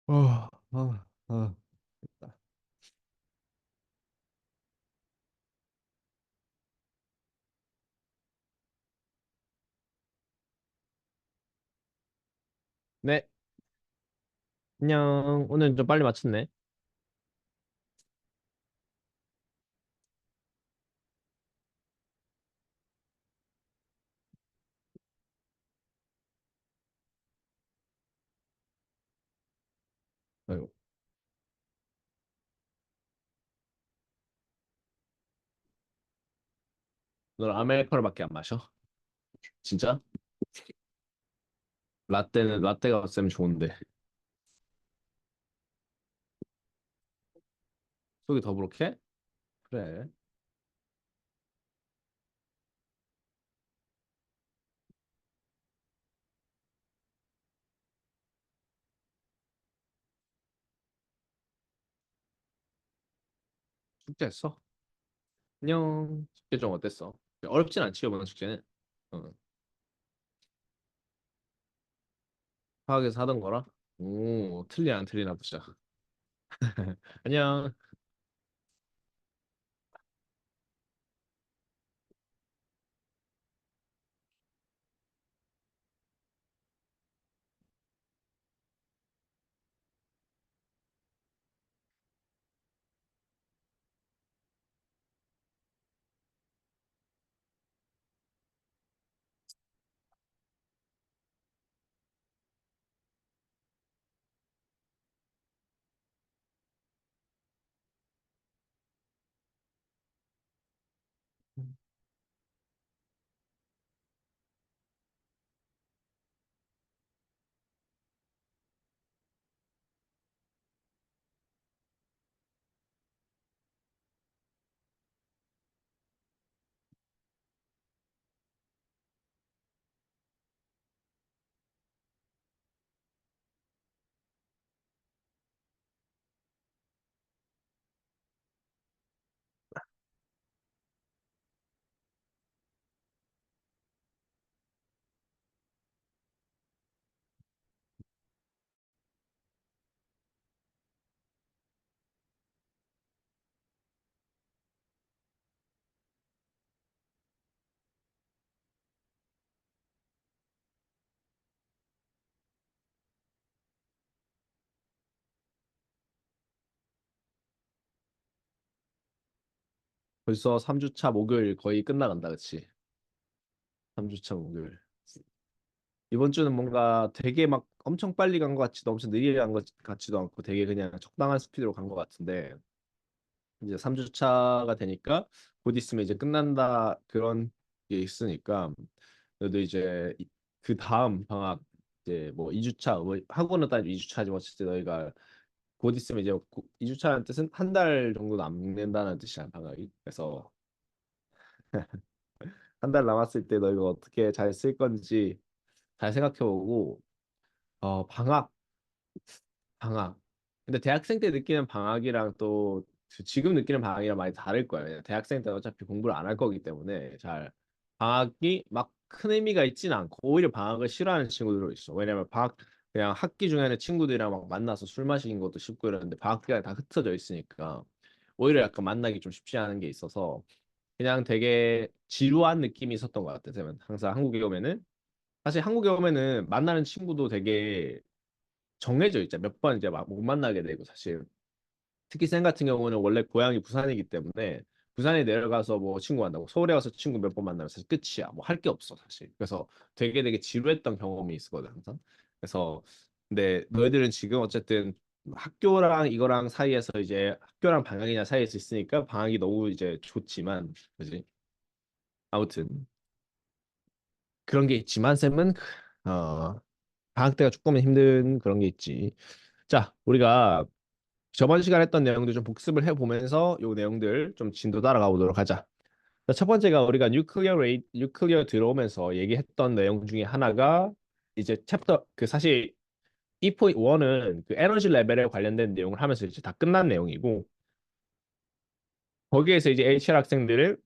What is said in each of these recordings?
어, 됐다. 네, 안녕. 오늘 좀 빨리 맞췄네. 아이고, 너는 아메리카노밖에 안 마셔? 진짜? 라떼가 없으면 좋은데. 속이 더부룩해? 그래. 숙제했어? 안녕. 숙제 좀 어땠어? 어렵진 않지, 이번 숙제는. 어. 화학에서 하던 거라? 오, 틀리나 안 틀리나 보자. 안녕. 벌써 3주차 목요일 거의 끝나간다, 그치? 3주차 목요일. 이번 주는 뭔가 되게 막 엄청 빨리 간 것 같지도 엄청 느리게 간 것 같지도 않고 되게 그냥 적당한 스피드로 간 것 같은데 이제 3주차가 되니까 곧 있으면 이제 끝난다 그런 게 있으니까 너도 이제 그 다음 방학 이제 뭐 2주차 뭐 학원은 따지면 2주차지 뭐 어쨌든 너희가 곧 있으면 이제 2주차라는 뜻은 한 달 정도 남는다는 뜻이야 방학이. 그래서 한 달 남았을 때 너희가 어떻게 잘 쓸 건지 잘 생각해보고 방학. 근데 대학생 때 느끼는 방학이랑 또 지금 느끼는 방학이랑 많이 다를 거예요. 왜냐면 대학생 때는 어차피 공부를 안 할 거기 때문에 잘 방학이 막 큰 의미가 있지는 않고 오히려 방학을 싫어하는 친구들도 있어. 왜냐면 방학 그냥 학기 중에는 친구들이랑 막 만나서 술 마시는 것도 쉽고 이러는데 방학 기간에 다 흩어져 있으니까 오히려 약간 만나기 좀 쉽지 않은 게 있어서 그냥 되게 지루한 느낌이 있었던 것 같아요. 항상 한국에 오면은 사실 한국에 오면은 만나는 친구도 되게 정해져 있죠. 몇 번 이제 막 못 만나게 되고 사실 특히 쌤 같은 경우는 원래 고향이 부산이기 때문에 부산에 내려가서 뭐 친구 만나고 서울에 와서 친구 몇 번 만나면 사실 끝이야. 뭐 할 게 없어 사실. 그래서 되게 지루했던 경험이 있었거든 항상. 그래서 근데 너희들은 지금 어쨌든 학교랑 이거랑 사이에서 이제 학교랑 방학이냐 사이에서 있으니까 방학이 너무 이제 좋지만 그지? 아무튼 그런 게 있지만 쌤은 방학 때가 조금은 힘든 그런 게 있지. 자, 우리가 저번 시간에 했던 내용들 좀 복습을 해보면서 요 내용들 좀 진도 따라가 보도록 하자. 자, 첫 번째가 우리가 뉴클리어 들어오면서 얘기했던 내용 중에 하나가 이제 챕터 그 사실 2.1은 그 에너지 레벨에 관련된 내용을 하면서 이제 다 끝난 내용이고 거기에서 이제 HR 학생들을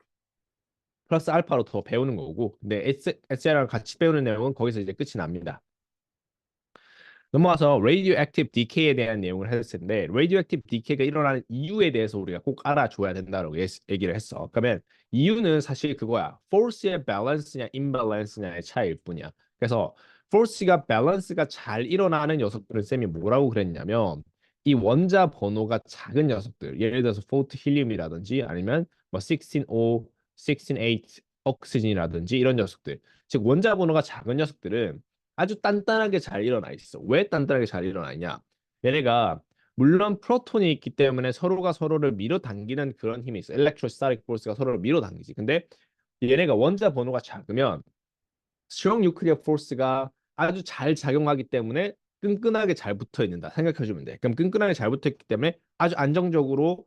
플러스 알파로 더 배우는 거고 근데 SR랑 같이 배우는 내용은 거기서 이제 끝이 납니다. 넘어와서 radioactive decay에 대한 내용을 했을 텐데 radioactive decay가 일어나는 이유에 대해서 우리가 꼭 알아줘야 된다고 얘기를 했어. 그러면 이유는 사실 그거야. force의 balance냐 imbalance냐의 차이일 뿐이야. 그래서 force가 balance가 잘 일어나는 녀석들은 쌤이 뭐라고 그랬냐면 이 원자 번호가 작은 녀석들, 예를 들어서 4 힐륨이라든지 아니면 뭐 16O, 16A 옥시즌이라든지 이런 녀석들, 즉 원자 번호가 작은 녀석들은 아주 단단하게 잘 일어나 있어. 왜 단단하게 잘 일어나 있냐? 얘네가 물론 프로톤이 있기 때문에 서로가 서로를 밀어당기는 그런 힘이 있어. 엘렉트로스타틱 포스가 서로를 밀어당기지. 근데 얘네가 원자 번호가 작으면 스트롱 뉴클리어 포스가 아주 잘 작용하기 때문에 끈끈하게 잘 붙어 있는다 생각해 주면 돼. 그럼 끈끈하게 잘 붙어 있기 때문에 아주 안정적으로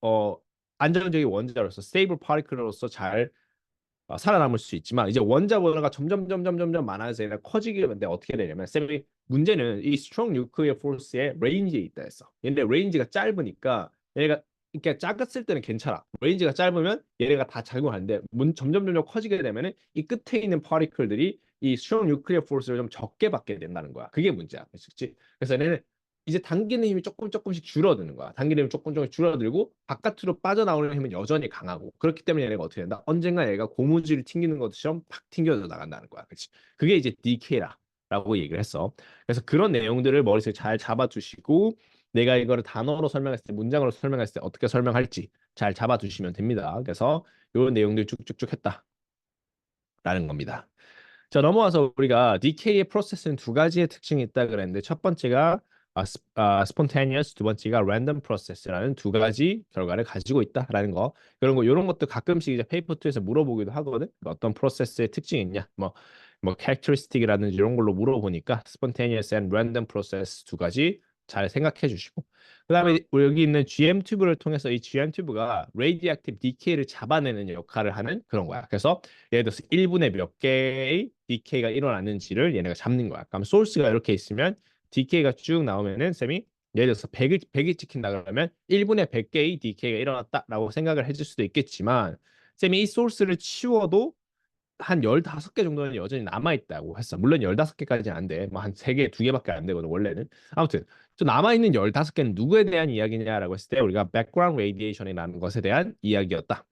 어 안정적인 원자로서 스테이블 파티클로서 잘 살아남을 수 있지만 이제 원자 번호가 점점 많아서 얘가 커지게 되는데 어떻게 되냐면 쌤이 문제는 이 스트롱 뉴클리어 포스의 레인지에 있다 했어. 근데 레인지가 짧으니까 얘가 이렇게 작았을 때는 괜찮아. 레인지가 짧으면 얘네가 다 작용하는데 점점 커지게 되면은 이 끝에 있는 파티클들이 이 스트롱 뉴클리어 포스를 좀 적게 받게 된다는 거야. 그게 문제야. 그렇지? 그래서 얘네는 이제 당기는 힘이 조금씩 줄어드는 거야. 당기는 힘이 조금씩 줄어들고 바깥으로 빠져나오는 힘은 여전히 강하고 그렇기 때문에 얘네가 어떻게 된다? 언젠가 얘가 고무줄을 튕기는 것처럼 팍 튕겨져 나간다는 거야. 그렇지? 그게 이제 DK라고 얘기를 했어. 그래서 그런 내용들을 머릿속에 잘 잡아주시고 내가 이거를 단어로 설명했을 때, 문장으로 설명했을 때 어떻게 설명할지 잘 잡아주시면 됩니다. 그래서 이런 내용들 쭉쭉쭉 했다라는 겁니다. 자, 넘어와서 우리가 DK의 프로세스는 두 가지의 특징이 있다 그랬는데 첫 번째가 spontaneous, 두 번째가 random process라는 두 가지 결과를 가지고 있다라는 거. 이런 것도 가끔씩 이제 페이퍼 2에서 물어보기도 하거든. 어떤 프로세스의 특징이 있냐? 뭐 characteristic이라든지 이런 걸로 물어보니까 spontaneous and random process 두 가지 잘 생각해 주시고 그다음에 여기 있는 GM 튜브를 통해서 이 GM 튜브가 radioactive decay를 잡아내는 역할을 하는 그런 거야. 그래서 예를 들어서 1분에 몇 개의 DK가 일어났는지를 얘네가 잡는 거야. 그럼 소스가 이렇게 있으면 DK가 쭉 나오면은 쌤이 예를 들어서 100이 찍힌다 그러면 1분에 100개의 DK가 일어났다라고 생각을 해줄 수도 있겠지만 쌤이 이 소스를 치워도 한 15개 정도는 여전히 남아있다고 했어. 물론 15개까지는 안 돼. 뭐 한 3개, 2개밖에 안 되거든, 원래는. 아무튼, 또 남아있는 15개는 누구에 대한 이야기냐라고 했을 때 우리가 background radiation이라는 것에 대한 이야기였다.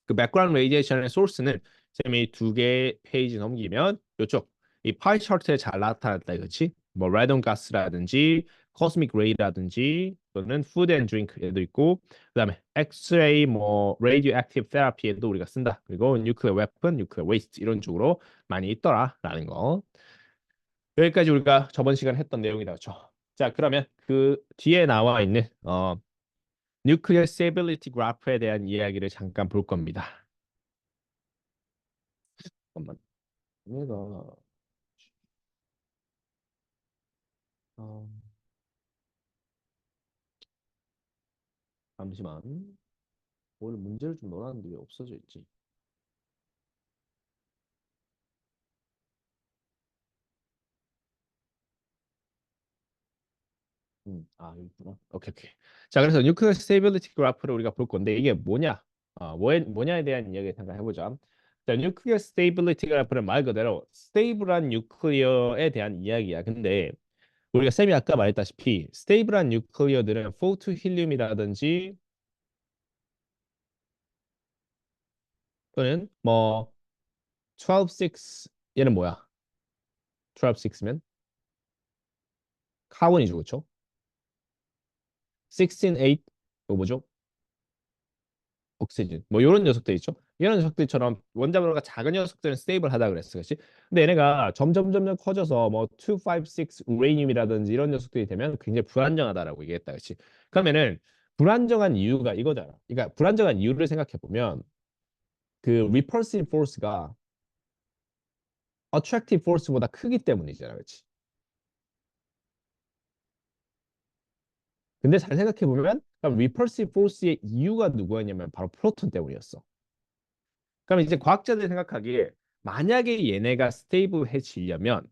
그 백그라운드 레디에이션의 소스는 쌤이 2개 페이지 넘기면 이쪽 이 파이 차트에 잘 나타났다 그렇지? 뭐 레돈 가스라든지 코스믹 레이라든지 또는 푸드 앤 드링크에도 있고 그다음에 엑스레이 뭐 레디오 액티브 테라피에도 우리가 쓴다. 그리고 뉴클리어 웨폰, 뉴클리어 웨이스트 이런 쪽으로 많이 있더라라는 거. 여기까지 우리가 저번 시간에 했던 내용이다. 그렇죠? 자, 그러면 그 뒤에 나와 있는 뉴클리어 스테빌리티 그래프에 대한 이야기를 잠깐 볼 겁니다. 잠깐만. 얘가 어, 잠시만. 오늘 문제를 좀 넣어놨는데 왜 없어져 있지? 여기 있구나. 오케이. 자, 그래서 뉴클리어 스테이빌리티 그래프를 우리가 볼 건데 이게 뭐냐? 뭐냐에 대한 이야기 잠깐 해보자. 자, 뉴클리어 스테이빌리티 그래프는 말 그대로 스테이블한 뉴클리어에 대한 이야기야. 근데 우리가 쌤이 아까 말했다시피 스테이블한 뉴클리어들은 4 힐륨이라든지 또는 뭐 12, 6 얘는 뭐야? 12, 6면 카본이죠, 그렇죠? 16, 8 이거 뭐죠? 옥시즌 뭐 이런 녀석들 있죠. 이런 녀석들처럼 원자번호가 작은 녀석들은 스테이블하다 그랬어, 그렇지? 근데 얘네가 점점 커져서 뭐 2, 5, 6 우레늄이라든지 이런 녀석들이 되면 굉장히 불안정하다라고 얘기했다, 그렇지? 그러면은 불안정한 이유가 이거잖아. 그러니까 불안정한 이유를 생각해 보면 그 repulsive force가 attractive force보다 크기 때문이잖아, 그렇지? 근데 잘 생각해 보면 repulsive force의 이유가 누구였냐면 바로 프로톤 때문이었어. 그럼 이제 과학자들이 생각하기에 만약에 얘네가 스테이블해지려면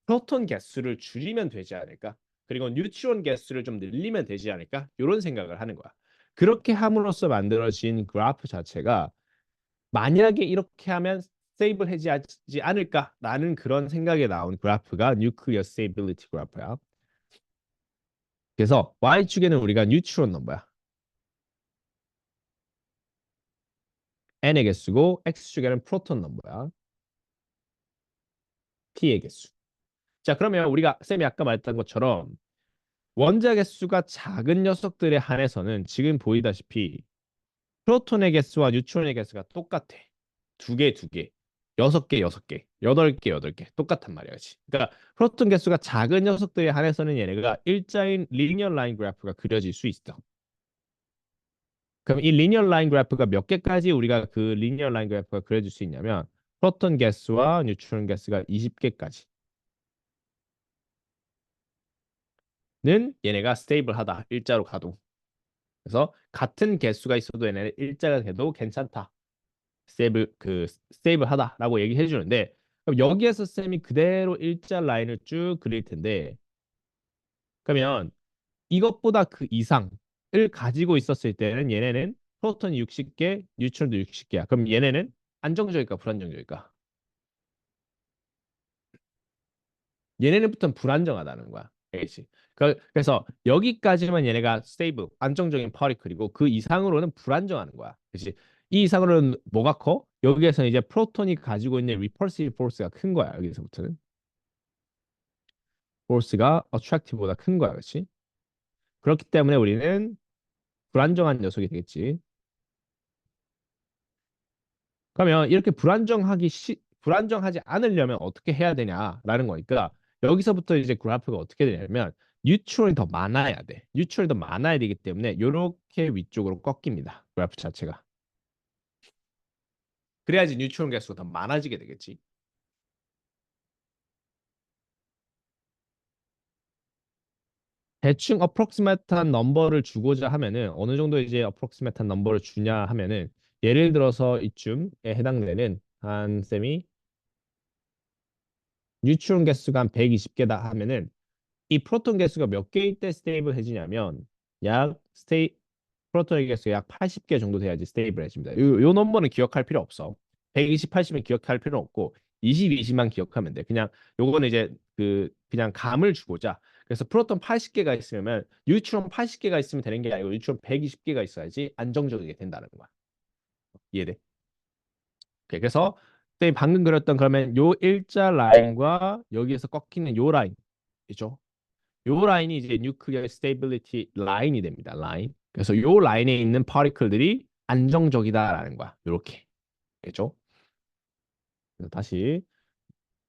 프로톤 개수를 줄이면 되지 않을까? 그리고 뉴트론 개수를 좀 늘리면 되지 않을까? 이런 생각을 하는 거야. 그렇게 함으로써 만들어진 그래프 자체가 만약에 이렇게 하면 스테이블하지 않을까라는 그런 생각에 나온 그래프가 뉴클리어 스테이빌리티 그래프야. 그래서 Y축에는 우리가 뉴트론 넘버야. N의 개수고 X축에는 프로톤 넘버야. P의 개수. 자, 그러면 우리가 쌤이 아까 말했던 것처럼 원자 개수가 작은 녀석들에 한해서는 지금 보이다시피 프로톤의 개수와 뉴트론의 개수가 똑같아. 두 개, 두 개. 여섯 개, 여섯 개. 여덟 개, 여덟 개. 똑같단 말이야. 그치? 그러니까 프로톤 개수가 작은 녀석들에 한해서는 얘네가 일자인 리니어 라인 그래프가 그려질 수 있어. 그럼 이 리니어 라인 그래프가 몇 개까지 우리가 그 리니어 라인 그래프가 그려질 수 있냐면 프로톤 개수와 뉴트론 개수가 20개까지는 얘네가 스테이블하다. 일자로 가도. 그래서 같은 개수가 있어도 얘네 일자가 돼도 괜찮다. 스테이블하다라고 얘기해 주는데 그럼 여기에서 쌤이 그대로 일자 라인을 쭉 그릴 텐데 그러면 이것보다 그 이상을 가지고 있었을 때는 얘네는 프로톤이 60개, 뉴트론도 60개야. 그럼 얘네는 안정적일까 불안정적일까? 얘네는부터 불안정하다는 거야. 알겠지? 그래서 여기까지만 얘네가 스테이블, 안정적인 파티클이고 그 이상으로는 불안정한 거야. 그렇지? 이 이상으로는 뭐가 커? 여기에서 이제 프로톤이 가지고 있는 리펄시브 포스가 큰 거야. 여기서부터는. 포스가 어트랙티브보다 큰 거야. 그렇지? 그렇기 때문에 우리는 불안정한 녀석이 되겠지. 그러면 이렇게 불안정하지 않으려면 어떻게 해야 되냐라는 거니까 여기서부터 이제 그래프가 어떻게 되냐면 뉴트론이 더 많아야 돼. 뉴트론이 더 많아야 되기 때문에 이렇게 위쪽으로 꺾입니다. 그래프 자체가. 그래야지 뉴트론 개수가 더 많아지게 되겠지. 대충 어프록시메트한 넘버를 주고자 하면은 어느 정도 이제 어프록시메트한 넘버를 주냐 하면은 예를 들어서 이쯤에 해당되는 한 셈이 뉴트론 개수가 한 120개다 하면은 이 프로톤 개수가 몇 개일 때 스테이블해지냐면 약 스테이 프로톤의 개수가 약 80개 정도 돼야지 스테이블해집니다. 요 넘버는 기억할 필요 없어. 120, 80은 기억할 필요 없고 20, 20만 기억하면 돼. 그냥 요거는 이제 그냥 감을 주고자. 그래서 프로톤 80개가 있으면 뉴트론 80개가 있으면 되는 게 아니고 뉴트론 120개가 있어야지 안정적이게 된다는 거야. 이해돼? 오케이, 그래서 쌤이 방금 그렸던 그러면 요 일자 라인과 여기에서 꺾이는 요 라인 있죠? 요 라인이 이제 뉴클리어 스테이빌리티 라인이 됩니다. 라인. 그래서 요 라인에 있는 파티클들이 안정적이다라는 거야. 요렇게. 됐죠? 그래서 다시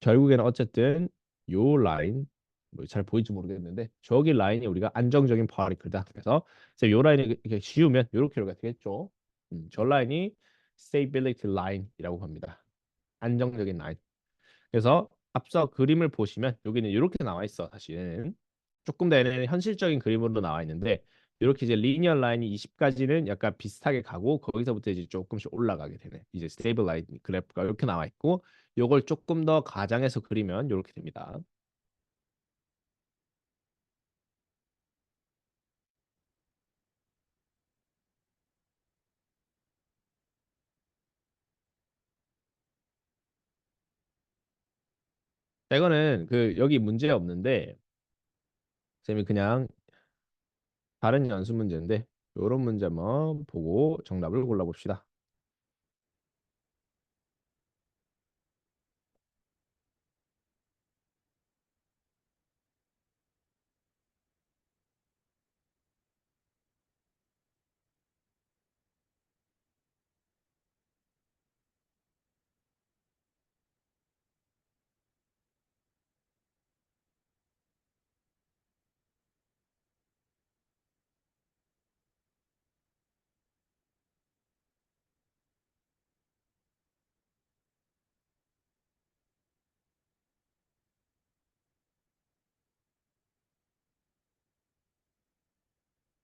결국에는 어쨌든 요 라인 뭐잘 보이지 모르겠는데 저기 라인이 우리가 안정적인 파티클이다. 그래서 이제 요 라인을 이렇게 씌우면 요렇게가 되겠죠. 저 라인이 stability line이라고 합니다. 안정적인 라인. 그래서 앞서 그림을 보시면 여기는 이렇게 나와 있어. 사실은 조금 더 얘는 현실적인 그림으로 나와 있는데 이렇게 이제 리니어 라인이 20까지는 약간 비슷하게 가고 거기서부터 이제 조금씩 올라가게 되네. 이제 스테이블 라인 그래프가 이렇게 나와 있고 요걸 조금 더 가장해서 그리면 이렇게 됩니다. 자, 이거는 그 여기 문제 없는데 쌤이 그냥 다른 연습 문제인데 요런 문제만 보고 정답을 골라봅시다.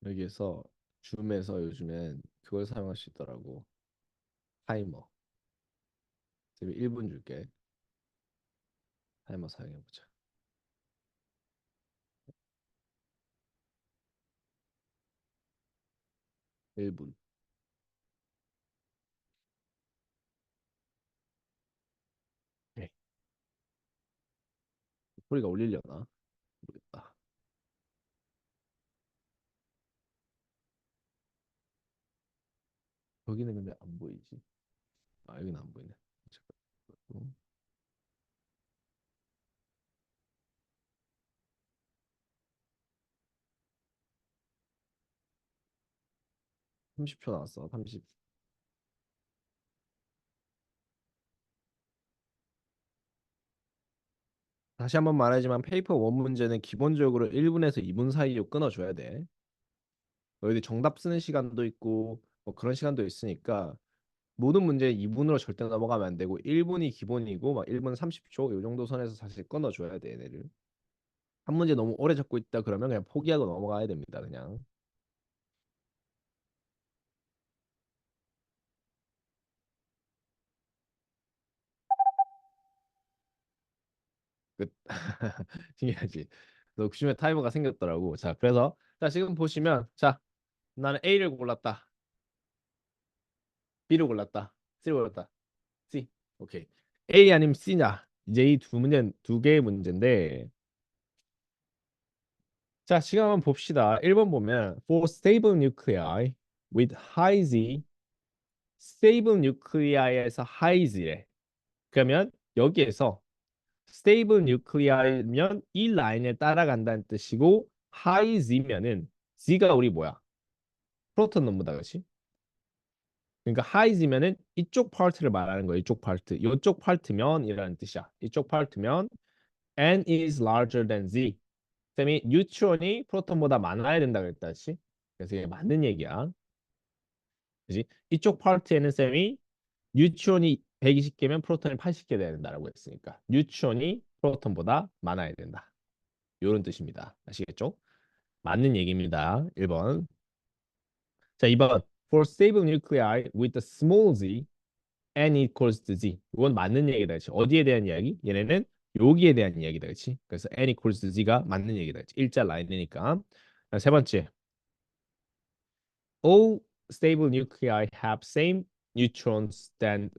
여기에서 줌에서 요즘엔 그걸 사용할 수 있더라고. 타이머. 쌤이 1분 줄게. 타이머 사용해보자. 1분. 소리가 울리려나? 모르겠다. 여기는 근데 안 보이지. 아, 여기는 안 보이네. 잠깐. 30초 나왔어. 30. 다시 한번 말하지만 페이퍼 원 문제는 기본적으로 1분에서 2분 사이로 끊어줘야 돼. 너희들 정답 쓰는 시간도 있고 뭐 그런 시간도 있으니까 모든 문제 2분으로 절대 넘어가면 안 되고 1분이 기본이고 막 1분 30초 이 정도 선에서 사실 끊어줘야 돼 얘네를. 한 문제 너무 오래 잡고 있다 그러면 그냥 포기하고 넘어가야 됩니다. 그냥. 끝. 신기하지. 너 그중에 타이머가 생겼더라고. 자, 그래서 자 지금 보시면 자 나는 A를 골랐다. B를 골랐다. C를 골랐다. C. 오케이. A 아니면 C냐? 이제 이 두 문제 두 개의 문제인데 자 지금 한번 봅시다. 1번 보면 for stable nuclei with high Z stable nuclei에서 high Z래. 그러면 여기에서 stable nuclei면 이 라인을 따라간다는 뜻이고 high Z면은 Z가 우리 뭐야? 프로톤 넘버다 그렇지? 그러니까 high Z면은 이쪽 파트를 말하는 거야. 이쪽 파트. 이쪽 파트면 이라는 뜻이야. 이쪽 파트면 N is larger than Z. 쌤이 뉴트론이 프로톤보다 많아야 된다 그랬다지. 그래서 이게 맞는 얘기야. 그지? 이쪽 파트에는 쌤이 뉴트론이 120개면 프로톤이 80개 돼야 된다라고 했으니까 뉴트론이 프로톤보다 많아야 된다. 이런 뜻입니다. 아시겠죠? 맞는 얘기입니다. 1번. 자, 2번. For stable nuclei with the small z, n equals to z. 이건 맞는 얘기다. 그치? 어디에 대한 이야기? 얘네는 여기에 대한 이야기다. 그렇지? 그래서 n equals to z가 맞는 얘기다. 그치? 일자 라인이니까. 자, 세 번째. All stable nuclei have same neutrons than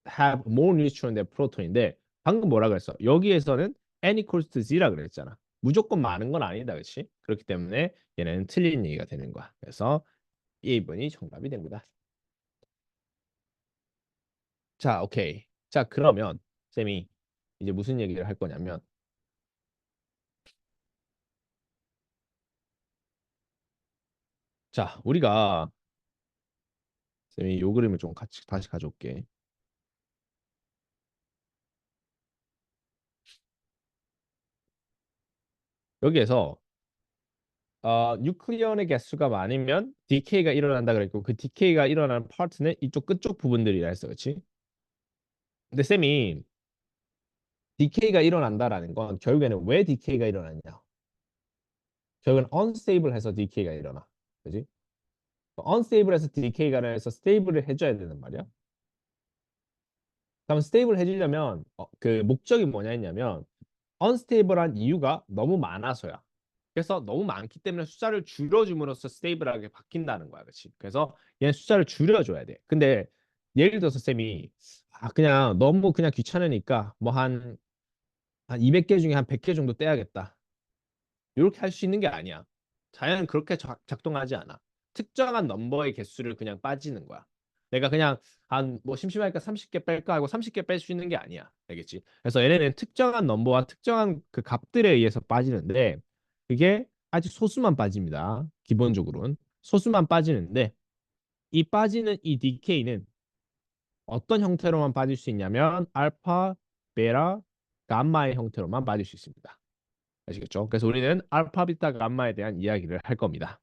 have more neutron than proton인데 방금 뭐라 그랬어? 여기에서는 n equals to z라 그랬잖아. 무조건 많은 건 아니다, 그렇지? 그렇기 때문에 얘는 틀린 얘기가 되는 거야. 그래서 1번이 정답이 됩니다. 자, 오케이. 자, 그러면 쌤이 이제 무슨 얘기를 할 거냐면 자, 우리가 쌤이 요 그림을 좀 같이 다시 가져올게. 여기에서 뉴클리온의 개수가 많으면 디케이가 일어난다 그랬고 그 디케이가 일어나는 파트는 이쪽 끝쪽 부분들이라 했어. 그렇지? 근데 쌤이 디케이가 일어난다라는 건 결국에는 왜 디케이가 일어나냐? 결국엔 unstable해서 디케이가 일어나. 그지? unstable해서 디케이가 일어나서 스테이블을 해줘야 되는 말이야. 그럼 스테이블 해주려면 그 목적이 뭐냐 했냐면 unstable한 이유가 너무 많아서야. 그래서 너무 많기 때문에 숫자를 줄여줌으로써 스테이블하게 바뀐다는 거야. 그렇지? 그래서 얘는 숫자를 줄여줘야 돼. 근데 예를 들어서 쌤이 그냥 너무 그냥 귀찮으니까 뭐 한 200개 중에 한 100개 정도 떼야겠다. 이렇게 할 수 있는 게 아니야. 자연은 그렇게 작동하지 않아. 특정한 넘버의 개수를 그냥 빠지는 거야. 내가 그냥 한 뭐 심심하니까 30개 뺄까 하고 30개 뺄 수 있는 게 아니야. 알겠지? 그래서 얘네는 특정한 넘버와 특정한 그 값들에 의해서 빠지는데 그게 아직 소수만 빠집니다. 기본적으로는 소수만 빠지는데 이 빠지는 이 디케이는 어떤 형태로만 빠질 수 있냐면 알파, 베타, 감마의 형태로만 빠질 수 있습니다. 아시겠죠? 그래서 우리는 알파, 베타, 감마에 대한 이야기를 할 겁니다.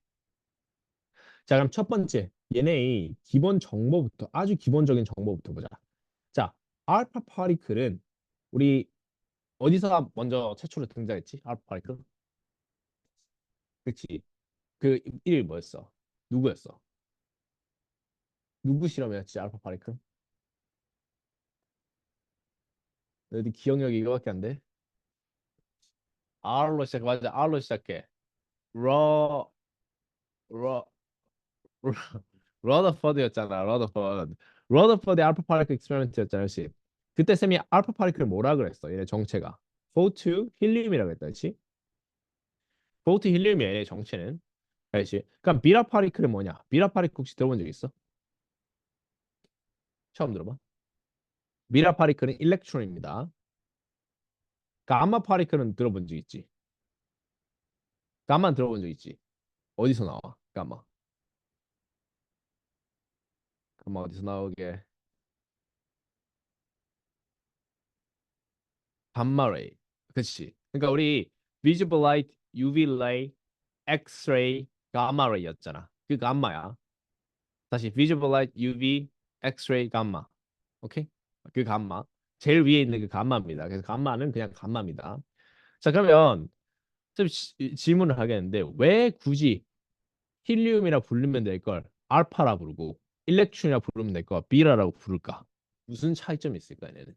자, 그럼 첫 번째, 얘네의 기본 정보부터 아주 기본적인 정보부터 보자. 자, 알파 파리클은 우리 어디서 먼저 최초로 등장했지? 알파 파리클? 그치? 그 이름이 뭐였어? 누구였어? 누구 실험이었지? 알파 파리클? 너희 기억력이 이거밖에 안 돼? R로 시작해. 맞아, R로 시작해. 러, 러, 러, 러더퍼드였잖아. 러더퍼드. 러더퍼드의 알파 파리클 익스페리먼트였잖아. 그치? 그때 쌤이 알파 파리클 뭐라 그랬어? 얘네 정체가. 포트 힐륨이라고 했다, 그렇지? 포트 힐륨이 얘네 정체는, 알지? 그럼 비라 파리클은 뭐냐? 비라 파리클 혹시 들어본 적 있어? 처음 들어봐? 비라 파리클은 일렉트론입니다. 가마 파리클은 들어본 적 있지? 가마 들어본 적 있지? 어디서 나와? 가마. 가마 어디서 나오게? 감마레이. 그렇지. 그러니까 우리 visible light, UV ray, X-ray, 가마레이였잖아. 그 감마야. 다시 visible light, UV, X-ray, 감마. 오케이? 그 감마. 제일 위에 있는 그 감마입니다. 그래서 감마는 그냥 감마입니다. 자, 그러면 좀 질문을 하겠는데 왜 굳이 힐리움이라 부르면 될 걸 알파라 부르고 일렉트론이라 부르면 될 걸 비라라고 부를까? 무슨 차이점이 있을까, 얘네는?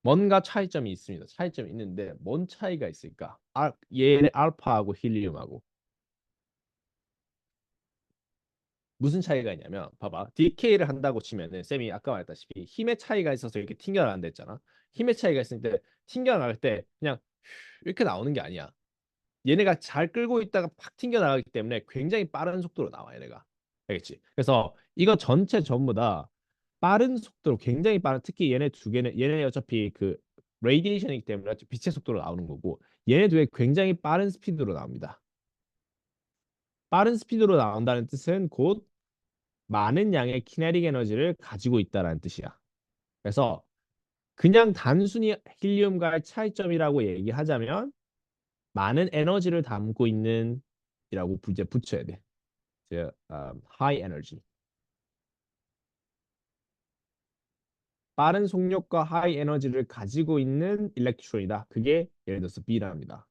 뭔가 차이점이 있습니다. 차이점이 있는데 뭔 차이가 있을까? 얘 알파하고 힐리움하고 무슨 차이가 있냐면 봐봐. 디케이를 한다고 치면은 쌤이 아까 말했다시피 힘의 차이가 있어서 이렇게 튕겨나간다 했잖아. 힘의 차이가 있을 때 튕겨나갈 때 그냥 이렇게 나오는 게 아니야. 얘네가 잘 끌고 있다가 팍 튕겨나가기 때문에 굉장히 빠른 속도로 나와 얘네가. 알겠지? 그래서 이거 전체 전부 다 빠른 속도로 굉장히 빠른, 특히 얘네 두 개는 얘네 어차피 그 레이디에이션이기 때문에 빛의 속도로 나오는 거고 얘네 두개 굉장히 빠른 스피드로 나옵니다. 빠른 스피드로 나온다는 뜻은 곧 많은 양의 키네틱 에너지를 가지고 있다는 뜻이야. 그래서 그냥 단순히 힐리움과의 차이점이라고 얘기하자면 많은 에너지를 담고 있는 이라고 이제 붙여야 돼. 이제 high energy. 빠른 속력과 하이 에너지를 가지고 있는 일렉트론이다. 그게 예를 들어서 B랍니다.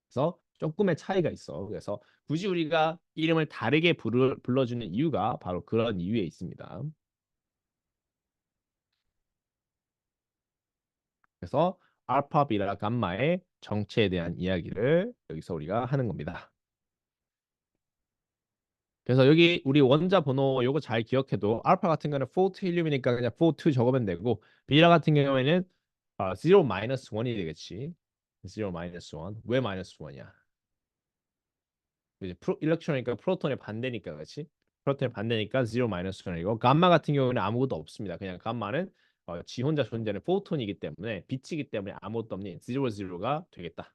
그래서 조금의 차이가 있어. 그래서 굳이 우리가 이름을 다르게 불러주는 이유가 바로 그런 이유에 있습니다. 그래서 알파, 비타, 감마의 정체에 대한 이야기를 여기서 우리가 하는 겁니다. 그래서 여기 우리 원자 번호 요거 잘 기억해도 알파 같은 경우는 4 힐륨이니까 그냥 4 적으면 되고 비타 같은 경우에는 0 마이너스 1이 되겠지. 0 마이너스 1. 왜 마이너스 1이야? 이제 일렉트로니까 프로톤의 반대니까 그렇지? 프로톤의 반대니까 0 마이너스 1이고 감마 같은 경우는 아무것도 없습니다. 그냥 감마는 지 혼자 존재하는 포톤이기 때문에 빛이기 때문에 아무것도 없는 0가 되겠다.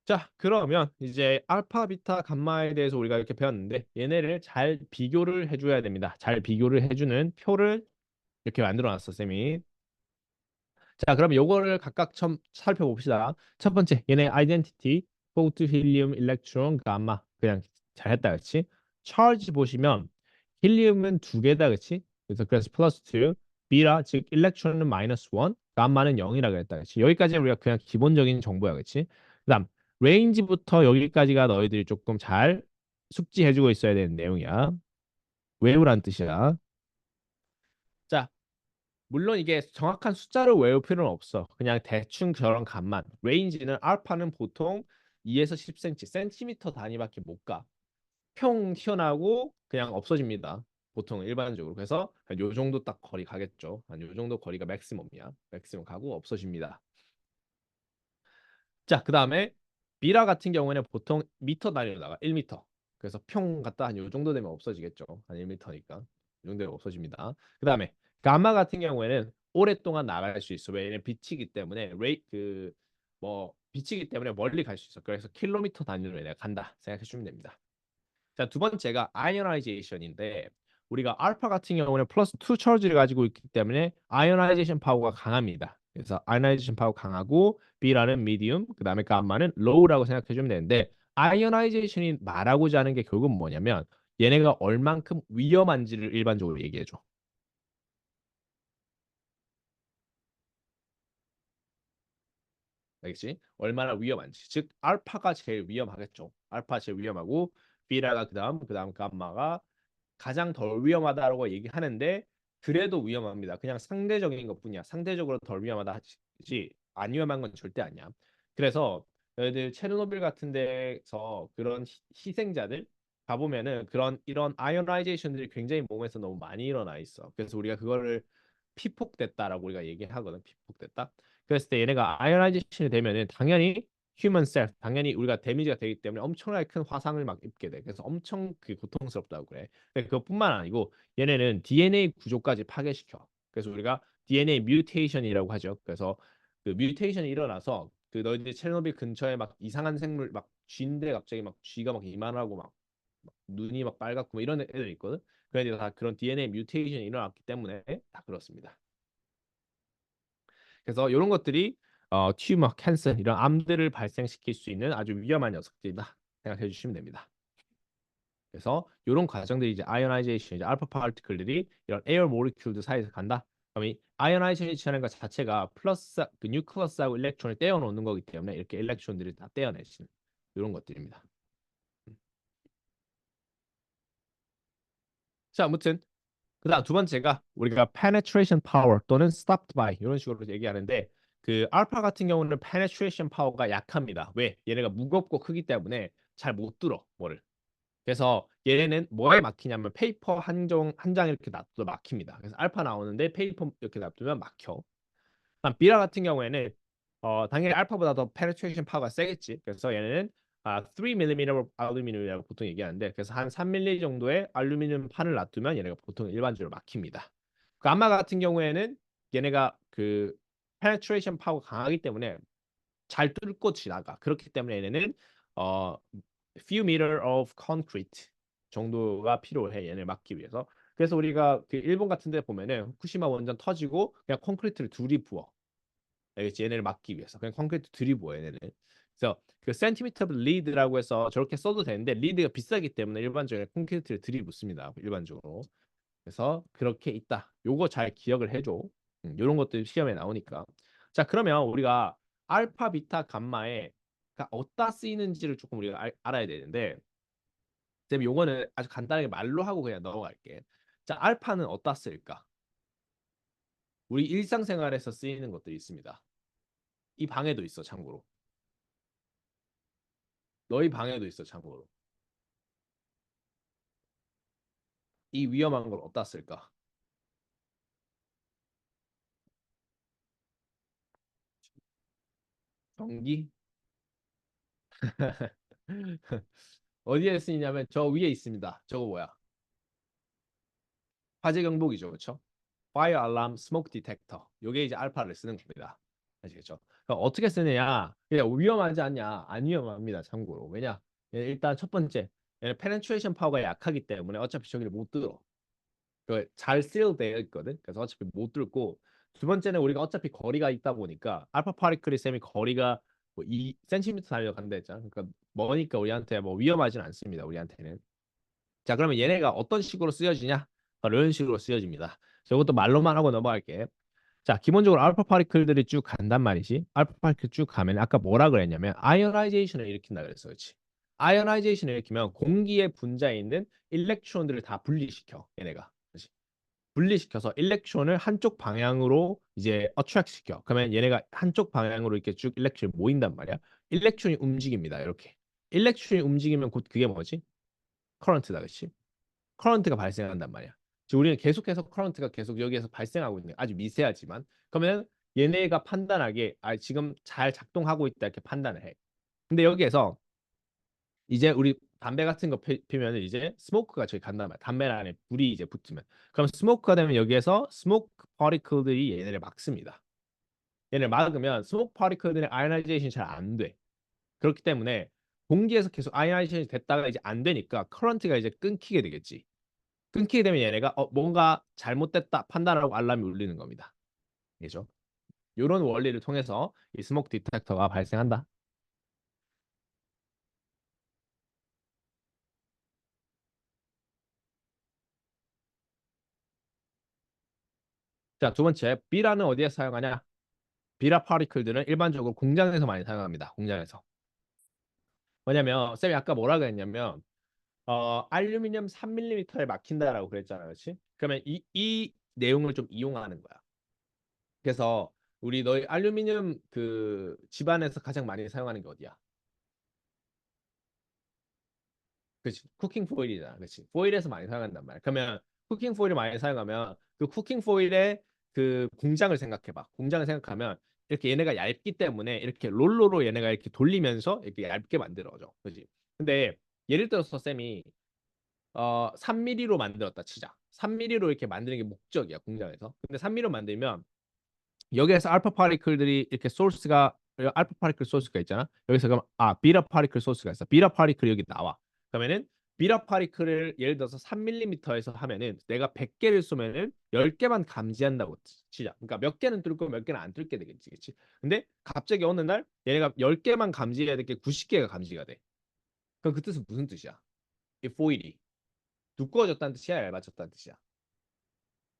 자, 그러면 이제 알파, 비타, 감마에 대해서 우리가 이렇게 배웠는데 얘네를 잘 비교를 해줘야 됩니다. 잘 비교를 해주는 표를 이렇게 만들어 놨어, 쌤이. 자, 그럼 요거를 각각 좀 살펴봅시다. 첫 번째, 얘네 아이덴티티, 포트, 힐리움, 일렉트론, 감마. 그냥 잘했다, 그렇지? 차지 보시면 힐리움은 두 개다, 그렇지? 그래서 플러스 2, 비라, 즉 일렉트론은 마이너스 1, 감마는 0이라고 했다, 그렇지? 여기까지는 우리가 그냥 기본적인 정보야, 그렇지? 그다음 레인지부터 여기까지가 너희들이 조금 잘 숙지해주고 있어야 되는 내용이야. 외우란 뜻이야. 자, 물론 이게 정확한 숫자를 외울 필요는 없어. 그냥 대충 저런 값만. 레인지는 알파는 보통 2에서 10cm, 센티미터 단위밖에 못 가. 평 튀어나오고 그냥 없어집니다. 보통 일반적으로. 그래서 요 정도 딱 거리 가겠죠. 한 요 정도 거리가 맥시멈이야. 맥시멈 가고 없어집니다. 자, 그다음에 미라 같은 경우에는 보통 미터 단위로 나가. 1미터. 그래서 평 갖다 한 요 정도 되면 없어지겠죠. 한 1미터니까. 이 정도 되면 없어집니다. 그다음에 가마 같은 경우에는 오랫동안 나갈 수 있어. 왜냐면 빛이기 때문에 그뭐 빛이기 때문에 멀리 갈 수 있어. 그래서 킬로미터 단위로 내가 간다 생각해 주면 됩니다. 자, 두 번째가 아이오나이제이션인데 우리가 알파 같은 경우는 플러스 2 charge를 가지고 있기 때문에 아이오나이제이션 파워가 강합니다. 그래서 아이오나이제이션 파워 강하고 B라는 미디움, 그다음에 감마는 로우라고 생각해 주면 되는데 아이오나이제이션이 말하고자 하는 게 결국은 뭐냐면 얘네가 얼만큼 위험한지를 일반적으로 얘기해 줘. 알겠지? 얼마나 위험한지. 즉 알파가 제일 위험하겠죠. 알파 제일 위험하고 비라가 그다음 감마가 가장 덜 위험하다고 얘기하는데 그래도 위험합니다. 그냥 상대적인 것뿐이야. 상대적으로 덜 위험하다 하지 안 위험한 건 절대 아니야. 그래서 너희들 체르노빌 같은 데서 그런 희생자들 가보면은 그런 이런 아이오나이제이션들이 굉장히 몸에서 너무 많이 일어나 있어. 그래서 우리가 그거를 피폭됐다라고 우리가 얘기하거든. 피폭됐다. 그랬을 때 얘네가 아이오나이제이션이 되면은 당연히 휴먼 셀 당연히 우리가 데미지가 되기 때문에 엄청나게 큰 화상을 막 입게 돼. 그래서 엄청 그 고통스럽다고 그래. 근데 그것뿐만 아니고 얘네는 DNA 구조까지 파괴시켜. 그래서 우리가 DNA 뮤테이션이라고 하죠. 그래서 그 뮤테이션이 일어나서 그 너희들 체르노빌 근처에 막 이상한 생물 막 쥐인데 갑자기 막 쥐가 막 이만하고 막 눈이 막 빨갛고 뭐 이런 애들 있거든. 그래서 다 그런 DNA 뮤테이션이 일어났기 때문에 다 그렇습니다. 그래서 이런 것들이 튜머, 캔서 이런 암들을 발생시킬 수 있는 아주 위험한 녀석들이다 생각해 주시면 됩니다. 그래서 이런 과정들이 이제 아이오나이제이션, 이제 알파 파티클들이 이런 에어 모리큘들 사이에서 간다. 그럼 이 아이오나이제이션이라는 것 자체가 플러스 그 뉴클러스하고 일렉트론을 떼어놓는 거기 때문에 이렇게 일렉트론들이 다 떼어내시는 이런 것들입니다. 자, 아무튼 그다음 두 번째가 우리가 penetration power 또는 stopped by 이런 식으로 얘기하는데 그 알파 같은 경우는 penetration power가 약합니다. 왜? 얘네가 무겁고 크기 때문에 잘 못 들어 뭐를. 그래서 얘네는 뭐에 막히냐면 페이퍼 한 장 이렇게 놔둬도 막힙니다. 그래서 알파 나오는데 페이퍼 이렇게 놔두면 막혀. 비라 같은 경우에는 당연히 알파보다 더 penetration 파워가 세겠지. 그래서 얘네는 3mm 알루미늄이라고 보통 얘기하는데 그래서 한 3mm 정도의 알루미늄 판을 놔두면 얘네가 보통 일반적으로 막힙니다. 그 암마 같은 경우에는 얘네가 그 penetration 파워가 강하기 때문에 잘 뚫고 지나가. 그렇기 때문에 얘네는 어 few meter of concrete 정도가 필요해. 얘네 막기 위해서. 그래서 우리가 그 일본 같은 데 보면은 후쿠시마 원전 터지고 그냥 콘크리트를 둘이 부어. 알겠지? 얘네를 막기 위해서 그냥 콘크리트 들이부어 얘네는. 그래서 그 센티미터 리드라고 해서 저렇게 써도 되는데 리드가 비싸기 때문에 일반적으로 콘크리트를 들이붓습니다. 일반적으로. 그래서 그렇게 있다. 요거 잘 기억을 해줘. 요런 것들 시험에 나오니까. 자, 그러면 우리가 알파, 비타, 감마에 어디다 쓰이는지를 조금 우리가 알아야 되는데, 쌤 요거는 아주 간단하게 말로 하고 그냥 넘어갈게. 자, 알파는 어디다 쓸까? 우리 일상생활에서 쓰이는 것들이 있습니다. 이 방에도 있어, 참고로. 너희 방에도 있어, 참고로. 이 위험한 걸 어디다 쓸까? 전기? 어디에 쓰이냐면 저 위에 있습니다. 저거 뭐야? 화재 경보기죠, 그렇죠? Fire Alarm Smoke Detector. 요게 이제 알파를 쓰는 겁니다. 아시겠죠? 그럼 어떻게 쓰느냐? 그냥 위험하지 않냐? 안 위험합니다. 참고로. 왜냐? 일단 첫 번째, 얘는 penetration 파워가 약하기 때문에 어차피 저기를 못 들어. 잘 seal 되어 있거든. 그래서 어차피 못 뚫고 두 번째는 우리가 어차피 거리가 있다 보니까 알파 파리클이 쌤이 거리가 뭐 2cm 달려간다 했잖아. 그러니까 머니까 우리한테 뭐 위험하진 않습니다. 우리한테는. 자, 그러면 얘네가 어떤 식으로 쓰여지냐? 바로 이런 식으로 쓰여집니다. 저것도 말로만 하고 넘어갈게. 자, 기본적으로 알파 파리클들이 쭉 간단 말이지. 알파 파리클 쭉 가면 아까 뭐라 그랬냐면 아이오나이제이션을 일으킨다 그랬어. 그렇지? 아이오나이제이션을 일으키면 공기의 분자에 있는 일렉트론들을 다 분리시켜. 얘네가. 그렇지? 분리시켜서 일렉트론을 한쪽 방향으로 이제 어트랙 시켜. 그러면 얘네가 한쪽 방향으로 이렇게 쭉 일렉트론이 모인단 말이야. 일렉트론이 움직입니다. 이렇게. 일렉트론이 움직이면 곧 그게 뭐지? 커런트다. 그렇지? 커런트가 발생한단 말이야. 지금 우리는 계속해서 커런트가 계속 여기에서 발생하고 있는 아주 미세하지만 그러면 얘네가 판단하기에 지금 잘 작동하고 있다 이렇게 판단을 해. 근데 여기에서 이제 우리 담배 같은 거 피면 이제 스모크가 저기 간단 말이야. 담배 안에 불이 이제 붙으면 그럼 스모크가 되면 여기에서 스모크 파티클들이 얘네를 막습니다. 얘네를 막으면 스모크 파티클들의 아이오나이제이션이 잘 안 돼. 그렇기 때문에 공기에서 계속 아이오나이제이션이 됐다가 이제 안 되니까 커런트가 이제 끊기게 되겠지. 끊기게 되면 얘네가 뭔가 잘못됐다 판단하고 알람이 울리는 겁니다. 그죠? 이런 원리를 통해서 이 스모크 디텍터가 발생한다. 자, 두 번째, B라는 어디에 사용하냐? 비라 파티클들은 일반적으로 공장에서 많이 사용합니다. 공장에서. 왜냐면 쌤이 아까 뭐라 그랬냐면 알루미늄 3mm에 막힌다라고 그랬잖아. 그렇지? 그러면 이 내용을 좀 이용하는 거야. 그래서 우리 너희 알루미늄 그 집안에서 가장 많이 사용하는 게 어디야? 그렇지. 쿠킹 포일이잖아. 그렇지. 포일에서 많이 사용한단 말이야. 그러면 쿠킹 포일을 많이 사용하면 그 쿠킹 포일에 그 공장을 생각해봐. 공장을 생각하면 이렇게 얘네가 얇기 때문에 이렇게 롤러로 얘네가 이렇게 돌리면서 이렇게 얇게 만들어져. 그지? 근데 예를 들어서 쌤이 3mm로 만들었다 치자. 3mm로 이렇게 만드는 게 목적이야, 공장에서. 근데 3mm로 만들면 여기에서 알파 파리클들이 이렇게 소스가 알파 파리클 소스가 있잖아. 여기서 그럼 비타 파리클 소스가 있어. 비타 파리클이 여기 나와. 그러면은 비타 파리클을 예를 들어서 3mm에서 하면은 내가 100개를 쏘면은 10개만 감지한다고 치자. 그러니까 몇 개는 뚫고 몇 개는 안 뚫게 되겠지. 그치? 근데 갑자기 어느 날 얘네가 10개만 감지해야 될 게 90개가 감지가 돼. 그럼 그 뜻은 무슨 뜻이야? 이 포일이 두꺼워졌다는 뜻이야, 얇아졌다는 뜻이야.